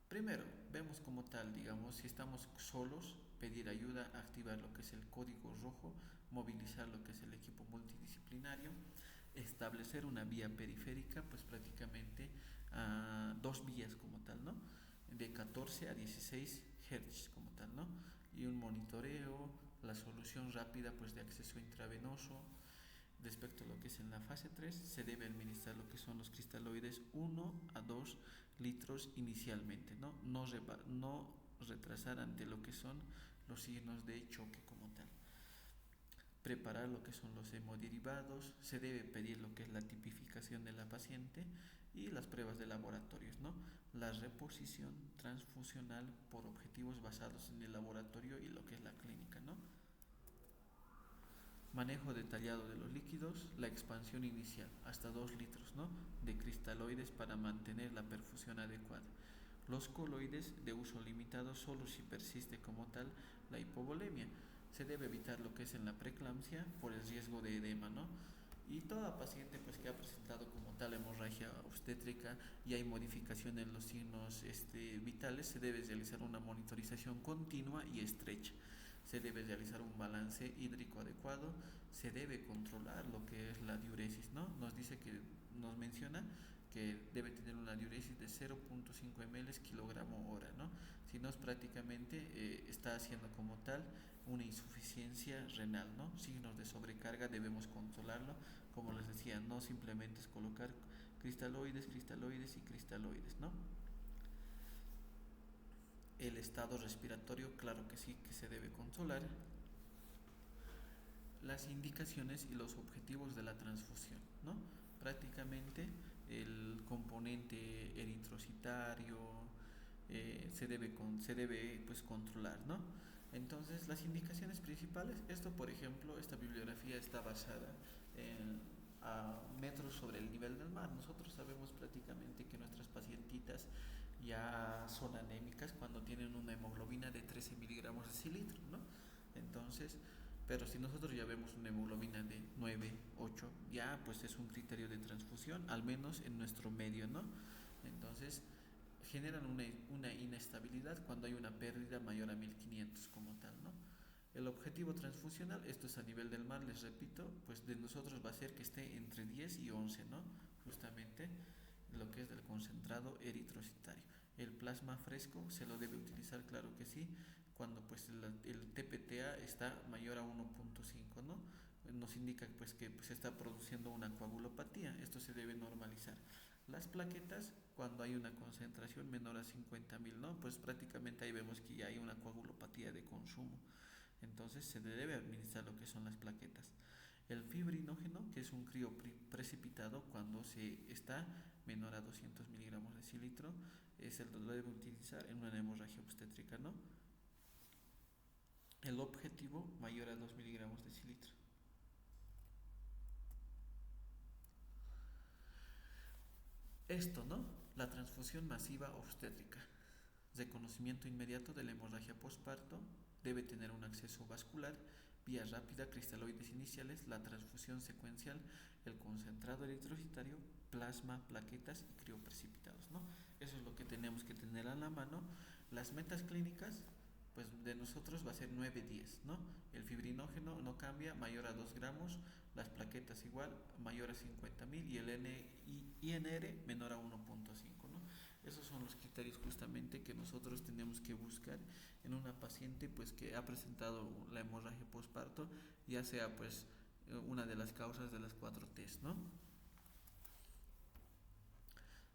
Primero, vemos como tal, digamos, si estamos solos, pedir ayuda, activar lo que es el código rojo, movilizar lo que es el equipo multidisciplinario, establecer una vía periférica, pues prácticamente dos vías como tal, ¿no? De 14 a 16 Hz como tal, ¿no? Y un monitoreo, la solución rápida pues de acceso intravenoso. Respecto a lo que es en la fase 3, se debe administrar lo que son los cristaloides 1 a 2 litros inicialmente, ¿no? No retrasar ante lo que son los signos de choque como tal. Preparar lo que son los hemoderivados, se debe pedir lo que es la tipificación de la paciente y las pruebas de laboratorios, ¿no? La reposición transfusional por objetivos basados en el laboratorio y lo que es la clínica, ¿no? Manejo detallado de los líquidos, la expansión inicial, hasta 2 litros, ¿no? De cristaloides para mantener la perfusión adecuada. Los coloides de uso limitado solo si persiste como tal la hipovolemia. Se debe evitar lo que es en la preeclampsia por el riesgo de edema, ¿no? Y toda paciente pues que ha presentado como tal hemorragia obstétrica y hay modificación en los signos vitales, se debe realizar una monitorización continua y estrecha. Se debe realizar un balance hídrico adecuado, se debe controlar lo que es la diuresis, ¿no? Nos menciona que debe tener una diuresis de 0.5 ml kilogramo hora, ¿no? Si no es prácticamente está haciendo como tal una insuficiencia renal, ¿no? Signos de sobrecarga debemos controlarlo, como les decía, no simplemente es colocar cristaloides y cristaloides, ¿no? El estado respiratorio, claro que sí, que se debe controlar. Las indicaciones y los objetivos de la transfusión, ¿no? Prácticamente el componente eritrocitario se debe pues controlar, ¿no? Entonces las indicaciones principales, por ejemplo, esta bibliografía está basada a metros sobre el nivel del mar. Nosotros sabemos prácticamente que nuestras pacientitas ya son anémicas cuando tienen una hemoglobina de 13 miligramos de cilitro, ¿no? Entonces, pero si nosotros ya vemos una hemoglobina de 9, 8, ya pues es un criterio de transfusión, al menos en nuestro medio, ¿no? Entonces, generan una inestabilidad cuando hay una pérdida mayor a 1500 como tal, ¿no? El objetivo transfusional, esto es a nivel del mar, les repito, pues de nosotros va a ser que esté entre 10 y 11, ¿no? Justamente lo que es del concentrado eritrocitario. El plasma fresco se lo debe utilizar, claro que sí, cuando pues el TPTA está mayor a 1.5, ¿no? Nos indica pues que se está produciendo una coagulopatía, esto se debe normalizar. Las plaquetas, cuando hay una concentración menor a 50.000, ¿no? Pues prácticamente ahí vemos que ya hay una coagulopatía de consumo. Entonces se debe administrar lo que son las plaquetas. El fibrinógeno, que es un crío precipitado cuando se está menor a 200 miligramos de cilitro, lo debe utilizar en una hemorragia obstétrica, ¿no? El objetivo mayor a 2 miligramos de cilitro. Esto, ¿no? La transfusión masiva obstétrica. Reconocimiento inmediato de la hemorragia postparto, debe tener un acceso vascular, vía rápida, cristaloides iniciales, la transfusión secuencial, el concentrado eritrocitario, plasma, plaquetas y crioprecipitados, ¿no? Eso es lo que tenemos que tener a la mano. Las metas clínicas, pues de nosotros va a ser 9-10, ¿no? El fibrinógeno no cambia, mayor a 2 gramos, las plaquetas igual, mayor a 50.000 y el INR menor a 1.5, ¿no? Esos son los criterios justamente que nosotros tenemos que buscar en una paciente pues que ha presentado la hemorragia postparto, ya sea pues una de las causas de las 4 T's, ¿no?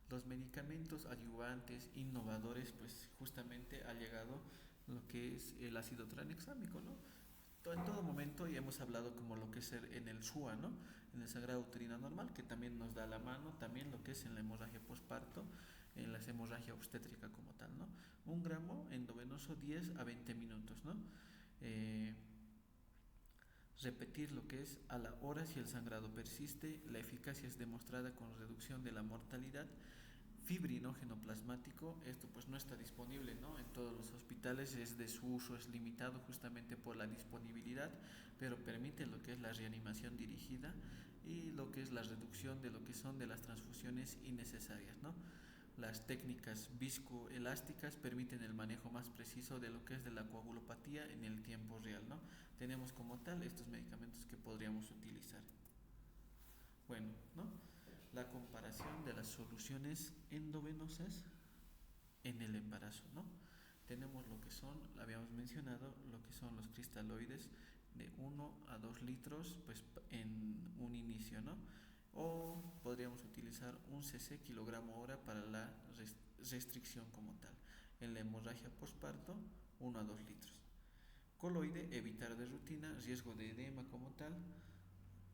Los medicamentos adyuvantes innovadores, pues justamente ha llegado lo que es el ácido tranexámico, ¿no? En todo momento y hemos hablado como lo que es en el SUA, ¿no? En el sangrado uterino normal, que también nos da la mano, también lo que es en la hemorragia postparto, en la hemorragia obstétrica como tal, ¿no? 1 gramo endovenoso 10 a 20 minutos, ¿no? Repetir lo que es a la hora si el sangrado persiste, la eficacia es demostrada con reducción de la mortalidad. Fibrinógeno plasmático, esto pues no está disponible, ¿no? En todos los hospitales, es de su uso, es limitado justamente por la disponibilidad, pero permite lo que es la reanimación dirigida y lo que es la reducción de lo que son de las transfusiones innecesarias, ¿no? Las técnicas viscoelásticas permiten el manejo más preciso de lo que es de la coagulopatía en el tiempo real, ¿no? Tenemos como tal estos medicamentos que podríamos utilizar. Bueno, ¿no? La comparación de las soluciones endovenosas en el embarazo, ¿no? Tenemos lo que son, lo habíamos mencionado, lo que son los cristaloides de 1 a 2 litros, pues en un inicio, ¿no? O podríamos utilizar un cc kilogramo hora para la restricción como tal. En la hemorragia postparto, 1 a 2 litros. Coloide, evitar de rutina, riesgo de edema como tal,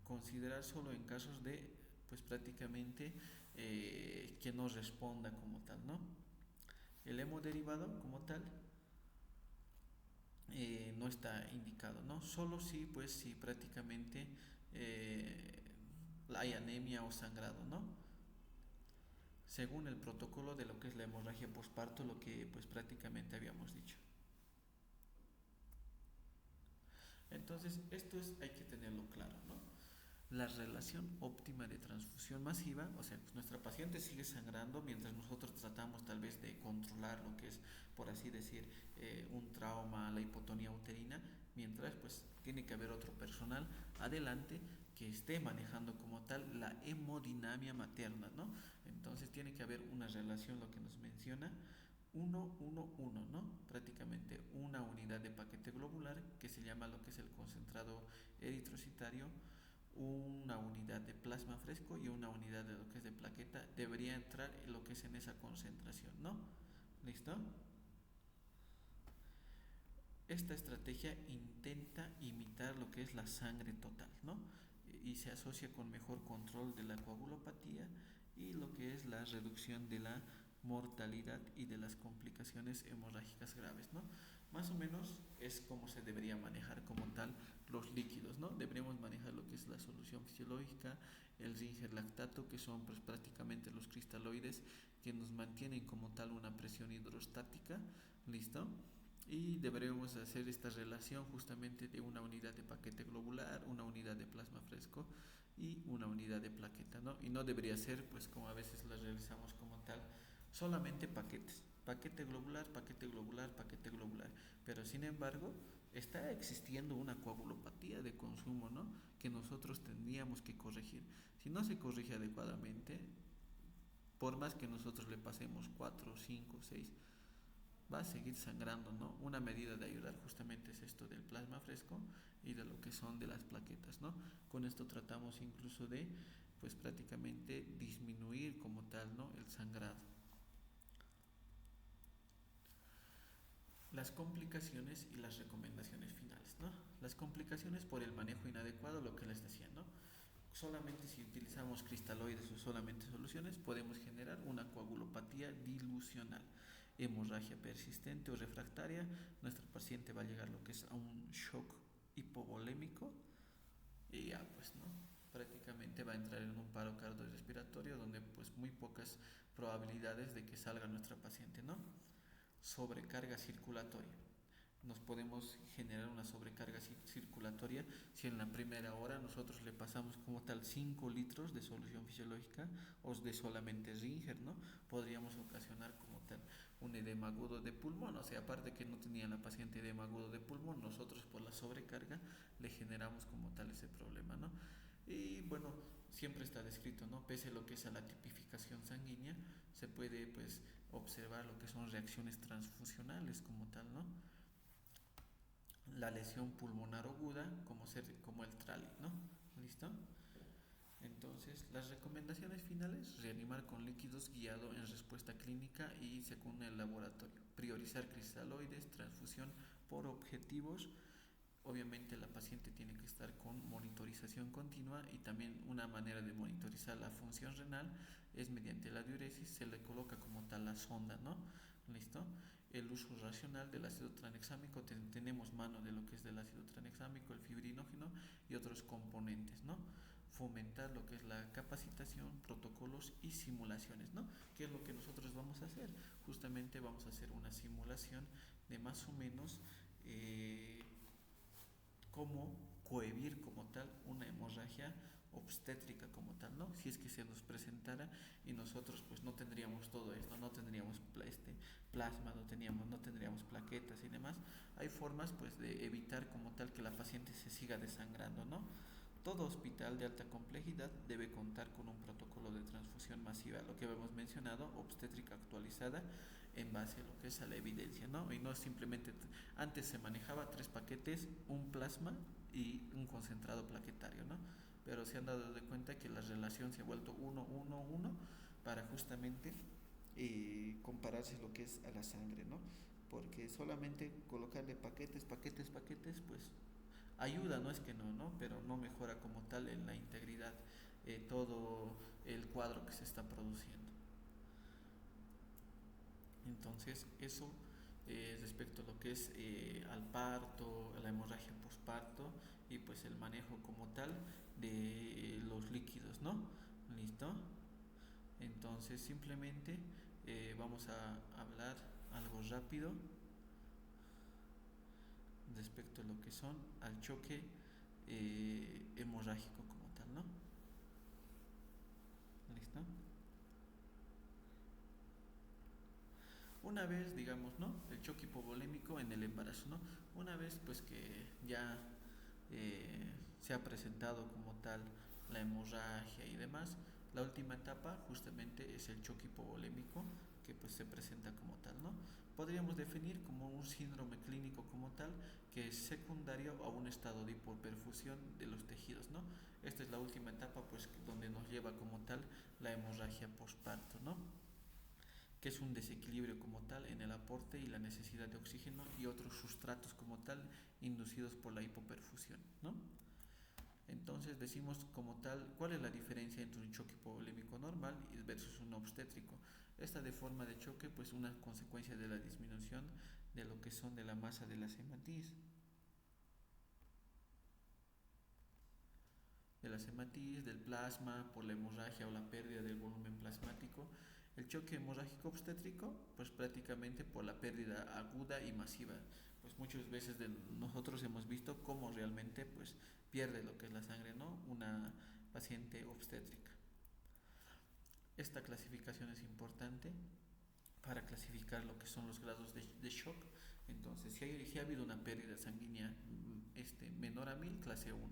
considerar solo en casos de, pues prácticamente, que no responda como tal, ¿no? El hemoderivado como tal no está indicado, ¿no? Solo si, pues, si prácticamente hay anemia o sangrado, ¿no? Según el protocolo de lo que es la hemorragia postparto, lo que pues prácticamente habíamos dicho. Entonces, hay que tenerlo claro, ¿no? La relación óptima de transfusión masiva, o sea, pues nuestra paciente sigue sangrando mientras nosotros tratamos tal vez de controlar lo que es, por así decir, un trauma, la hipotonía uterina, mientras pues tiene que haber otro personal adelante que esté manejando como tal la hemodinamia materna, ¿no? Entonces tiene que haber una relación, lo que nos menciona, 1-1-1, ¿no? Prácticamente una unidad de paquete globular que se llama lo que es el concentrado eritrocitario, una unidad de plasma fresco y una unidad de lo que es de plaqueta debería entrar en lo que es en esa concentración, ¿no? ¿Listo? Esta estrategia intenta imitar lo que es la sangre total, ¿no? Y se asocia con mejor control de la coagulopatía y lo que es la reducción de la mortalidad y de las complicaciones hemorrágicas graves, ¿no? Más o menos es como se debería manejar como tal los líquidos, ¿no? Deberíamos manejar lo que es la solución fisiológica, el Ringer lactato, que son pues prácticamente los cristaloides que nos mantienen como tal una presión hidrostática, ¿listo? Y deberemos hacer esta relación justamente de una unidad de paquete globular, una unidad de plasma fresco y una unidad de plaqueta, ¿no? Y no debería ser, pues como a veces las realizamos como tal, solamente paquetes, paquete globular, paquete globular, paquete globular, pero sin embargo está existiendo una coagulopatía de consumo, ¿no? Que nosotros tendríamos que corregir. Si no se corrige adecuadamente, por más que nosotros le pasemos 4, 5, 6, va a seguir sangrando, ¿no? Una medida de ayudar justamente es esto del plasma fresco y de lo que son de las plaquetas, ¿no? Con esto tratamos incluso de, pues prácticamente disminuir como tal, ¿no? El sangrado. Las complicaciones y las recomendaciones finales, ¿no? Las complicaciones por el manejo inadecuado, lo que les decía, ¿no? Solamente si utilizamos cristaloides o solamente soluciones podemos generar una coagulopatía dilucional, hemorragia persistente o refractaria. Nuestro paciente va a llegar lo que es a un shock hipovolémico y ya pues no, prácticamente va a entrar en un paro cardiorrespiratorio donde pues muy pocas probabilidades de que salga nuestra paciente, ¿no? Sobrecarga circulatoria. Nos podemos generar una sobrecarga circulatoria si en la primera hora nosotros le pasamos como tal 5 litros de solución fisiológica o de solamente Ringer, ¿no? Podríamos ocasionar como tal un edema agudo de pulmón, o sea, aparte que no tenía la paciente edema agudo de pulmón, nosotros por la sobrecarga le generamos como tal ese problema, ¿no? Y bueno, siempre está descrito, ¿no? Pese a lo que es a la tipificación sanguínea, se puede pues observar lo que son reacciones transfusionales como tal, ¿no? La lesión pulmonar aguda como el TRALI, ¿no? ¿Listo? Entonces, las recomendaciones finales: reanimar con líquidos guiado en respuesta clínica y según el laboratorio. Priorizar cristaloides, transfusión por objetivos. Obviamente la paciente tiene que estar con monitorización continua y también una manera de monitorizar la función renal es mediante la diuresis, se le coloca como tal la sonda, ¿no? ¿Listo? El uso racional del ácido tranexámico, tenemos mano de lo que es del ácido tranexámico, el fibrinógeno y otros componentes, ¿no? Fomentar lo que es la capacitación, protocolos y simulaciones, ¿no? ¿Qué es lo que nosotros vamos a hacer? Justamente vamos a hacer una simulación de más o menos cómo cohibir como tal una hemorragia obstétrica como tal, ¿no? Si es que se nos presentara y nosotros pues no tendríamos todo esto, no tendríamos plasma, no tendríamos plaquetas y demás. Hay formas pues de evitar como tal que la paciente se siga desangrando, ¿no? Todo hospital de alta complejidad debe contar con un protocolo de transfusión masiva, lo que hemos mencionado, obstétrica actualizada en base a lo que es a la evidencia, ¿no? Y no simplemente, antes se manejaba 3 paquetes, un plasma y un concentrado plaquetario, ¿no? Pero se han dado de cuenta que la relación se ha vuelto 1-1-1 para justamente compararse lo que es a la sangre, ¿no? Porque solamente colocarle paquetes, pues ayuda, no es que no, ¿no? Pero no mejora como tal en la integridad todo el cuadro que se está produciendo. Entonces, eso respecto a lo que es al parto, a la hemorragia posparto y pues el manejo como tal de los líquidos, ¿no? ¿Listo? Entonces, simplemente vamos a hablar algo rápido respecto a lo que son al choque hemorrágico como tal, ¿no? ¿Listo? Una vez, digamos, ¿no? El choque hipovolémico en el embarazo, ¿no? Una vez, pues que ya se ha presentado como tal la hemorragia y demás, la última etapa justamente es el choque hipovolémico que pues se presenta como tal, ¿no? Podríamos definir como un síndrome clínico como tal que es secundario a un estado de hipoperfusión de los tejidos, ¿no? Esta es la última etapa pues donde nos lleva como tal la hemorragia posparto, ¿no? Que es un desequilibrio como tal en el aporte y la necesidad de oxígeno y otros sustratos como tal inducidos por la hipoperfusión, ¿no? Entonces decimos como tal, ¿cuál es la diferencia entre un choque hipovolémico normal versus un obstétrico? Esta de forma de choque, pues una consecuencia de la disminución de lo que son de la masa de las hematis, del plasma, por la hemorragia o la pérdida del volumen plasmático. El choque hemorrágico obstétrico, pues prácticamente por la pérdida aguda y masiva. Pues muchas veces nosotros hemos visto cómo realmente pues pierde lo que es la sangre, ¿no? Una paciente obstétrica. Esta clasificación es importante para clasificar lo que son los grados de shock. Entonces, si ha habido una pérdida sanguínea menor a 1000, clase 1,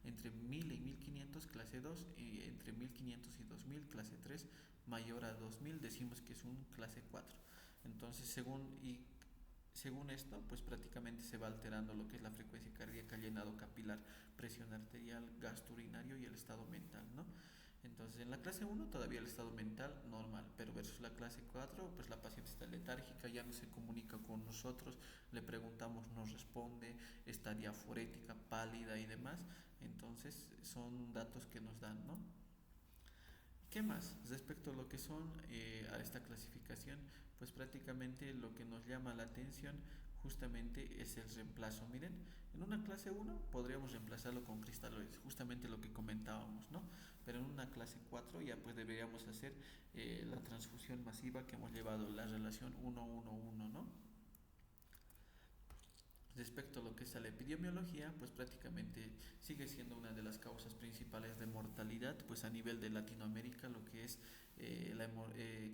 entre 1000 y 1500, clase 2, y entre 1500 y 2000, clase 3, mayor a 2000, decimos que es un clase 4. Entonces, según esto, pues prácticamente se va alterando lo que es la frecuencia cardíaca, llenado capilar, presión arterial, gasto urinario y el estado mental, ¿no? Entonces, en la clase 1 todavía el estado mental normal, pero versus la clase 4, pues la paciente está letárgica, ya no se comunica con nosotros, le preguntamos, no responde, está diaforética, pálida y demás. Entonces, son datos que nos dan, ¿no? ¿Qué más? Respecto a lo que son a esta clasificación, pues prácticamente lo que nos llama la atención justamente es el reemplazo. Miren, en una clase 1 podríamos reemplazarlo con cristaloides, justamente lo que comentábamos, ¿no? Pero en una clase 4 ya pues deberíamos hacer la transfusión masiva que hemos llevado, la relación 1-1-1, ¿no? Respecto a lo que es a la epidemiología, pues prácticamente sigue siendo una de las causas principales de mortalidad, pues a nivel de Latinoamérica, lo que es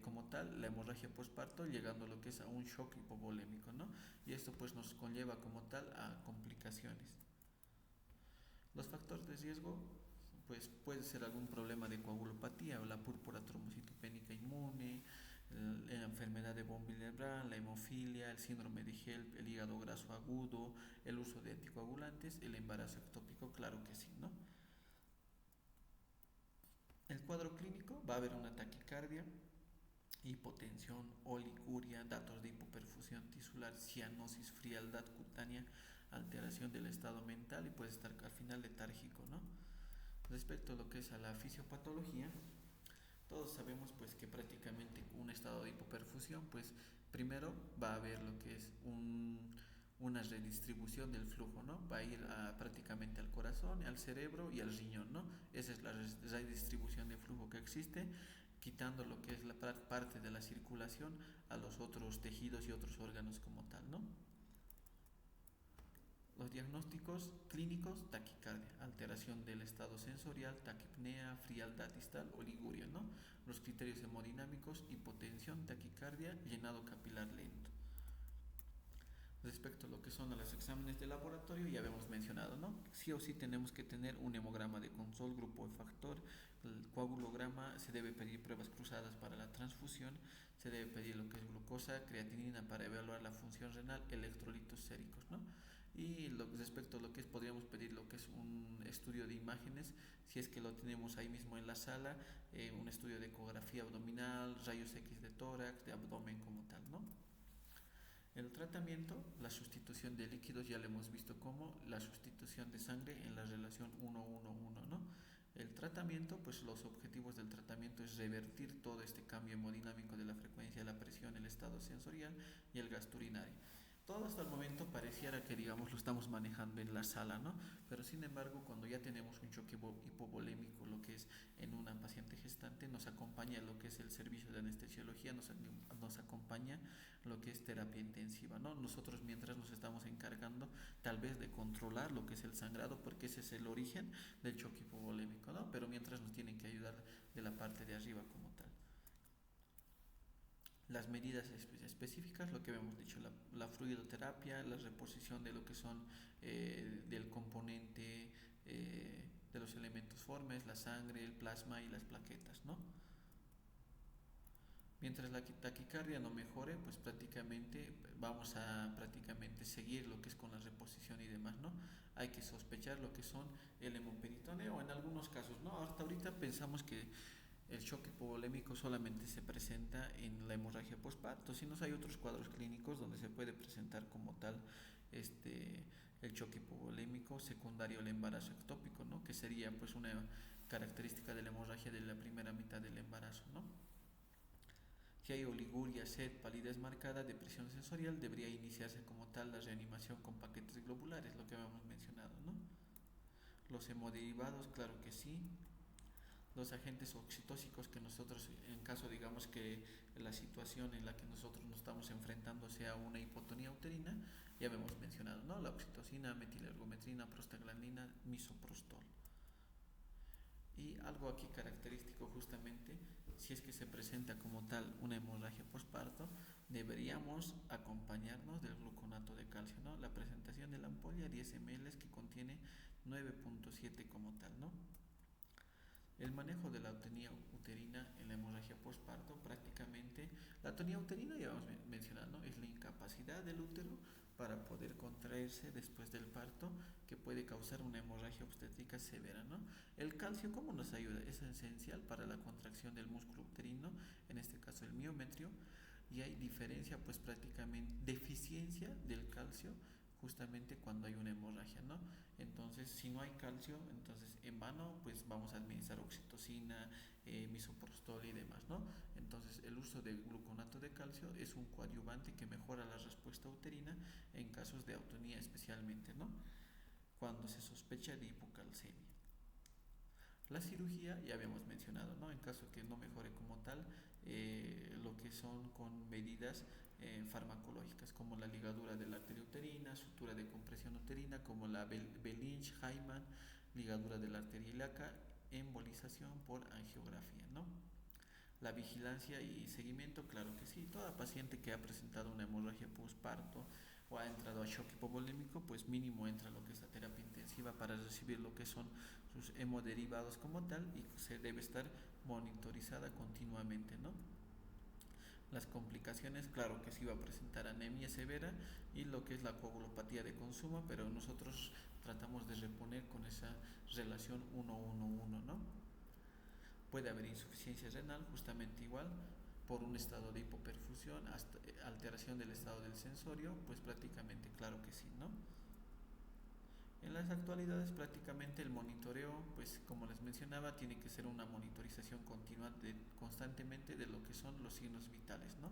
como tal la hemorragia postparto, llegando a lo que es a un shock hipovolémico, ¿no? Y esto pues nos conlleva como tal a complicaciones. Los factores de riesgo, pues puede ser algún problema de coagulopatía o la púrpura trombocitopénica inmune, la enfermedad de von Willebrand, la hemofilia, el síndrome de HELP, el hígado graso agudo, el uso de anticoagulantes, el embarazo ectópico, claro que sí, ¿no? El cuadro clínico va a haber una taquicardia, hipotensión, oliguria, datos de hipoperfusión tisular, cianosis, frialdad cutánea, alteración del estado mental y puede estar al final letárgico, ¿no? Respecto a lo que es a la fisiopatología, todos sabemos pues que prácticamente un estado de hipoperfusión pues primero va a haber lo que es una redistribución del flujo, ¿no? Va a ir prácticamente al corazón, al cerebro y al riñón, ¿no? Esa es la redistribución de flujo que existe, quitando lo que es la parte de la circulación a los otros tejidos y otros órganos como tal, ¿no? Los diagnósticos clínicos: taquicardia, alteración del estado sensorial, taquipnea, frialdad distal, oliguria, ¿no? Los criterios hemodinámicos: hipotensión, taquicardia, llenado capilar lento. Respecto a lo que son los exámenes de laboratorio, ya habíamos mencionado, ¿no? Sí o sí tenemos que tener un hemograma de control, grupo de factor, el coagulograma, se debe pedir pruebas cruzadas para la transfusión, se debe pedir lo que es glucosa, creatinina para evaluar la función renal, electrolitos séricos, ¿no? Y respecto a lo que es, podríamos pedir lo que es un estudio de imágenes, si es que lo tenemos ahí mismo en la sala, un estudio de ecografía abdominal, rayos X de tórax, de abdomen como tal, ¿no? El tratamiento: la sustitución de líquidos, ya lo hemos visto como la sustitución de sangre en la relación 1-1-1, ¿no? El tratamiento, pues los objetivos del tratamiento es revertir todo este cambio hemodinámico de la frecuencia, la presión, el estado sensorial y el gasto urinario. Todo hasta el momento pareciera que, digamos, lo estamos manejando en la sala, ¿no? Pero sin embargo, cuando ya tenemos un choque hipovolémico, lo que es en una paciente gestante, nos acompaña lo que es el servicio de anestesiología, nos acompaña lo que es terapia intensiva, ¿no? Nosotros, mientras, nos estamos encargando tal vez de controlar lo que es el sangrado, porque ese es el origen del choque hipovolémico, ¿no? Pero mientras nos tienen que ayudar de la parte de arriba como tal. Las medidas específicas, lo que habíamos dicho: la fluidoterapia, la reposición de lo que son del componente de los elementos formes, la sangre, el plasma y las plaquetas, ¿no? Mientras la taquicardia no mejore, pues prácticamente vamos a prácticamente seguir lo que es con la reposición y demás, ¿no? Hay que sospechar lo que son el hemoperitoneo en algunos casos, ¿no? Hasta ahorita pensamos que el shock hipovolémico solamente se presenta en la hemorragia postparto, sino hay otros cuadros clínicos donde se puede presentar como tal el shock hipovolémico secundario al embarazo ectópico, ¿no? Que sería pues una característica de la hemorragia de la primera mitad del embarazo, ¿no? Si hay oliguria, sed, palidez marcada, depresión sensorial, debería iniciarse como tal la reanimación con paquetes globulares, lo que habíamos mencionado, ¿no? Los hemoderivados, claro que sí. Los agentes oxitóxicos que nosotros, en caso digamos que la situación en la que nosotros nos estamos enfrentando sea una hipotonía uterina, ya habíamos mencionado, ¿no? La oxitocina, metilergometrina, prostaglandina, misoprostol. Y algo aquí característico justamente, si es que se presenta como tal una hemorragia postparto, deberíamos acompañarnos del gluconato de calcio, ¿no? La presentación de la ampolla 10 ml que contiene 9.7 como tal, ¿no? El manejo de la atonía uterina en la hemorragia postparto, prácticamente la atonía uterina, ya vamos mencionando, ¿no? Es la incapacidad del útero para poder contraerse después del parto, que puede causar una hemorragia obstétrica severa, ¿no? El calcio, ¿cómo nos ayuda? Es esencial para la contracción del músculo uterino, en este caso el miometrio, y hay diferencia, pues prácticamente deficiencia del calcio justamente cuando hay una hemorragia, ¿no? Entonces, si no hay calcio, entonces en vano pues vamos a administrar oxitocina, misoprostol y demás, ¿no? Entonces, el uso de gluconato de calcio es un coadyuvante que mejora la respuesta uterina en casos de atonía especialmente, ¿no? Cuando se sospecha de hipocalcemia. La cirugía, ya habíamos mencionado, ¿no? En caso que no mejore como tal, lo que son con medidas farmacológicas, como la ligadura de la arteria uterina, sutura de compresión uterina, como la Belinch-Hyman, ligadura de la arteria ilíaca, embolización por angiografía, ¿no? La vigilancia y seguimiento, claro que sí. Toda paciente que ha presentado una hemorragia postparto o ha entrado a shock hipovolémico, pues mínimo entra a lo que es la terapia intensiva para recibir lo que son sus hemoderivados como tal, y se debe estar monitorizada continuamente, ¿no? Las complicaciones, claro que sí va a presentar anemia severa y lo que es la coagulopatía de consumo, pero nosotros tratamos de reponer con esa relación 1-1-1, ¿no? Puede haber insuficiencia renal, justamente igual, por un estado de hipoperfusión, hasta alteración del estado del sensorio, pues prácticamente claro que sí, ¿no? En las actualidades prácticamente el monitoreo, pues como les mencionaba, tiene que ser una monitorización continua constantemente de lo que son los signos vitales, ¿no?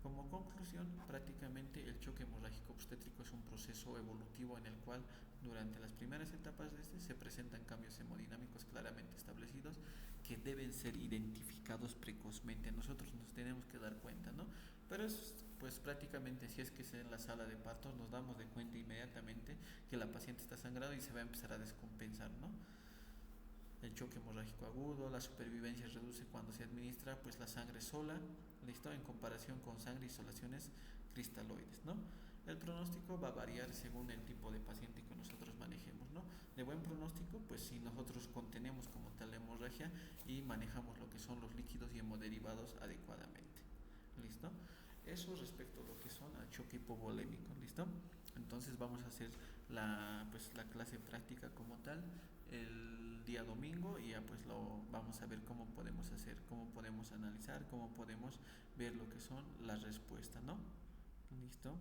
Como conclusión, prácticamente el choque hemorrágico obstétrico es un proceso evolutivo en el cual durante las primeras etapas de este se presentan cambios hemodinámicos claramente establecidos que deben ser identificados precozmente. Nosotros nos tenemos que dar cuenta, ¿no? Pero es pues prácticamente si es que es en la sala de partos nos damos de cuenta inmediatamente que la paciente está sangrando y se va a empezar a descompensar, ¿no? El choque hemorrágico agudo, la supervivencia reduce cuando se administra pues la sangre sola, listo, en comparación con sangre y soluciones cristaloides, ¿no? El pronóstico va a variar según el tipo de paciente que nosotros manejemos, ¿no? De buen pronóstico, pues si nosotros contenemos como tal la hemorragia y manejamos lo que son los líquidos y hemoderivados adecuadamente, ¿listo? Eso respecto a lo que son al choque hipovolémico, ¿listo? Entonces vamos a hacer la clase práctica como tal el día domingo y ya pues lo vamos a ver cómo podemos hacer, cómo podemos analizar, cómo podemos ver lo que son las respuestas, ¿no? ¿Listo?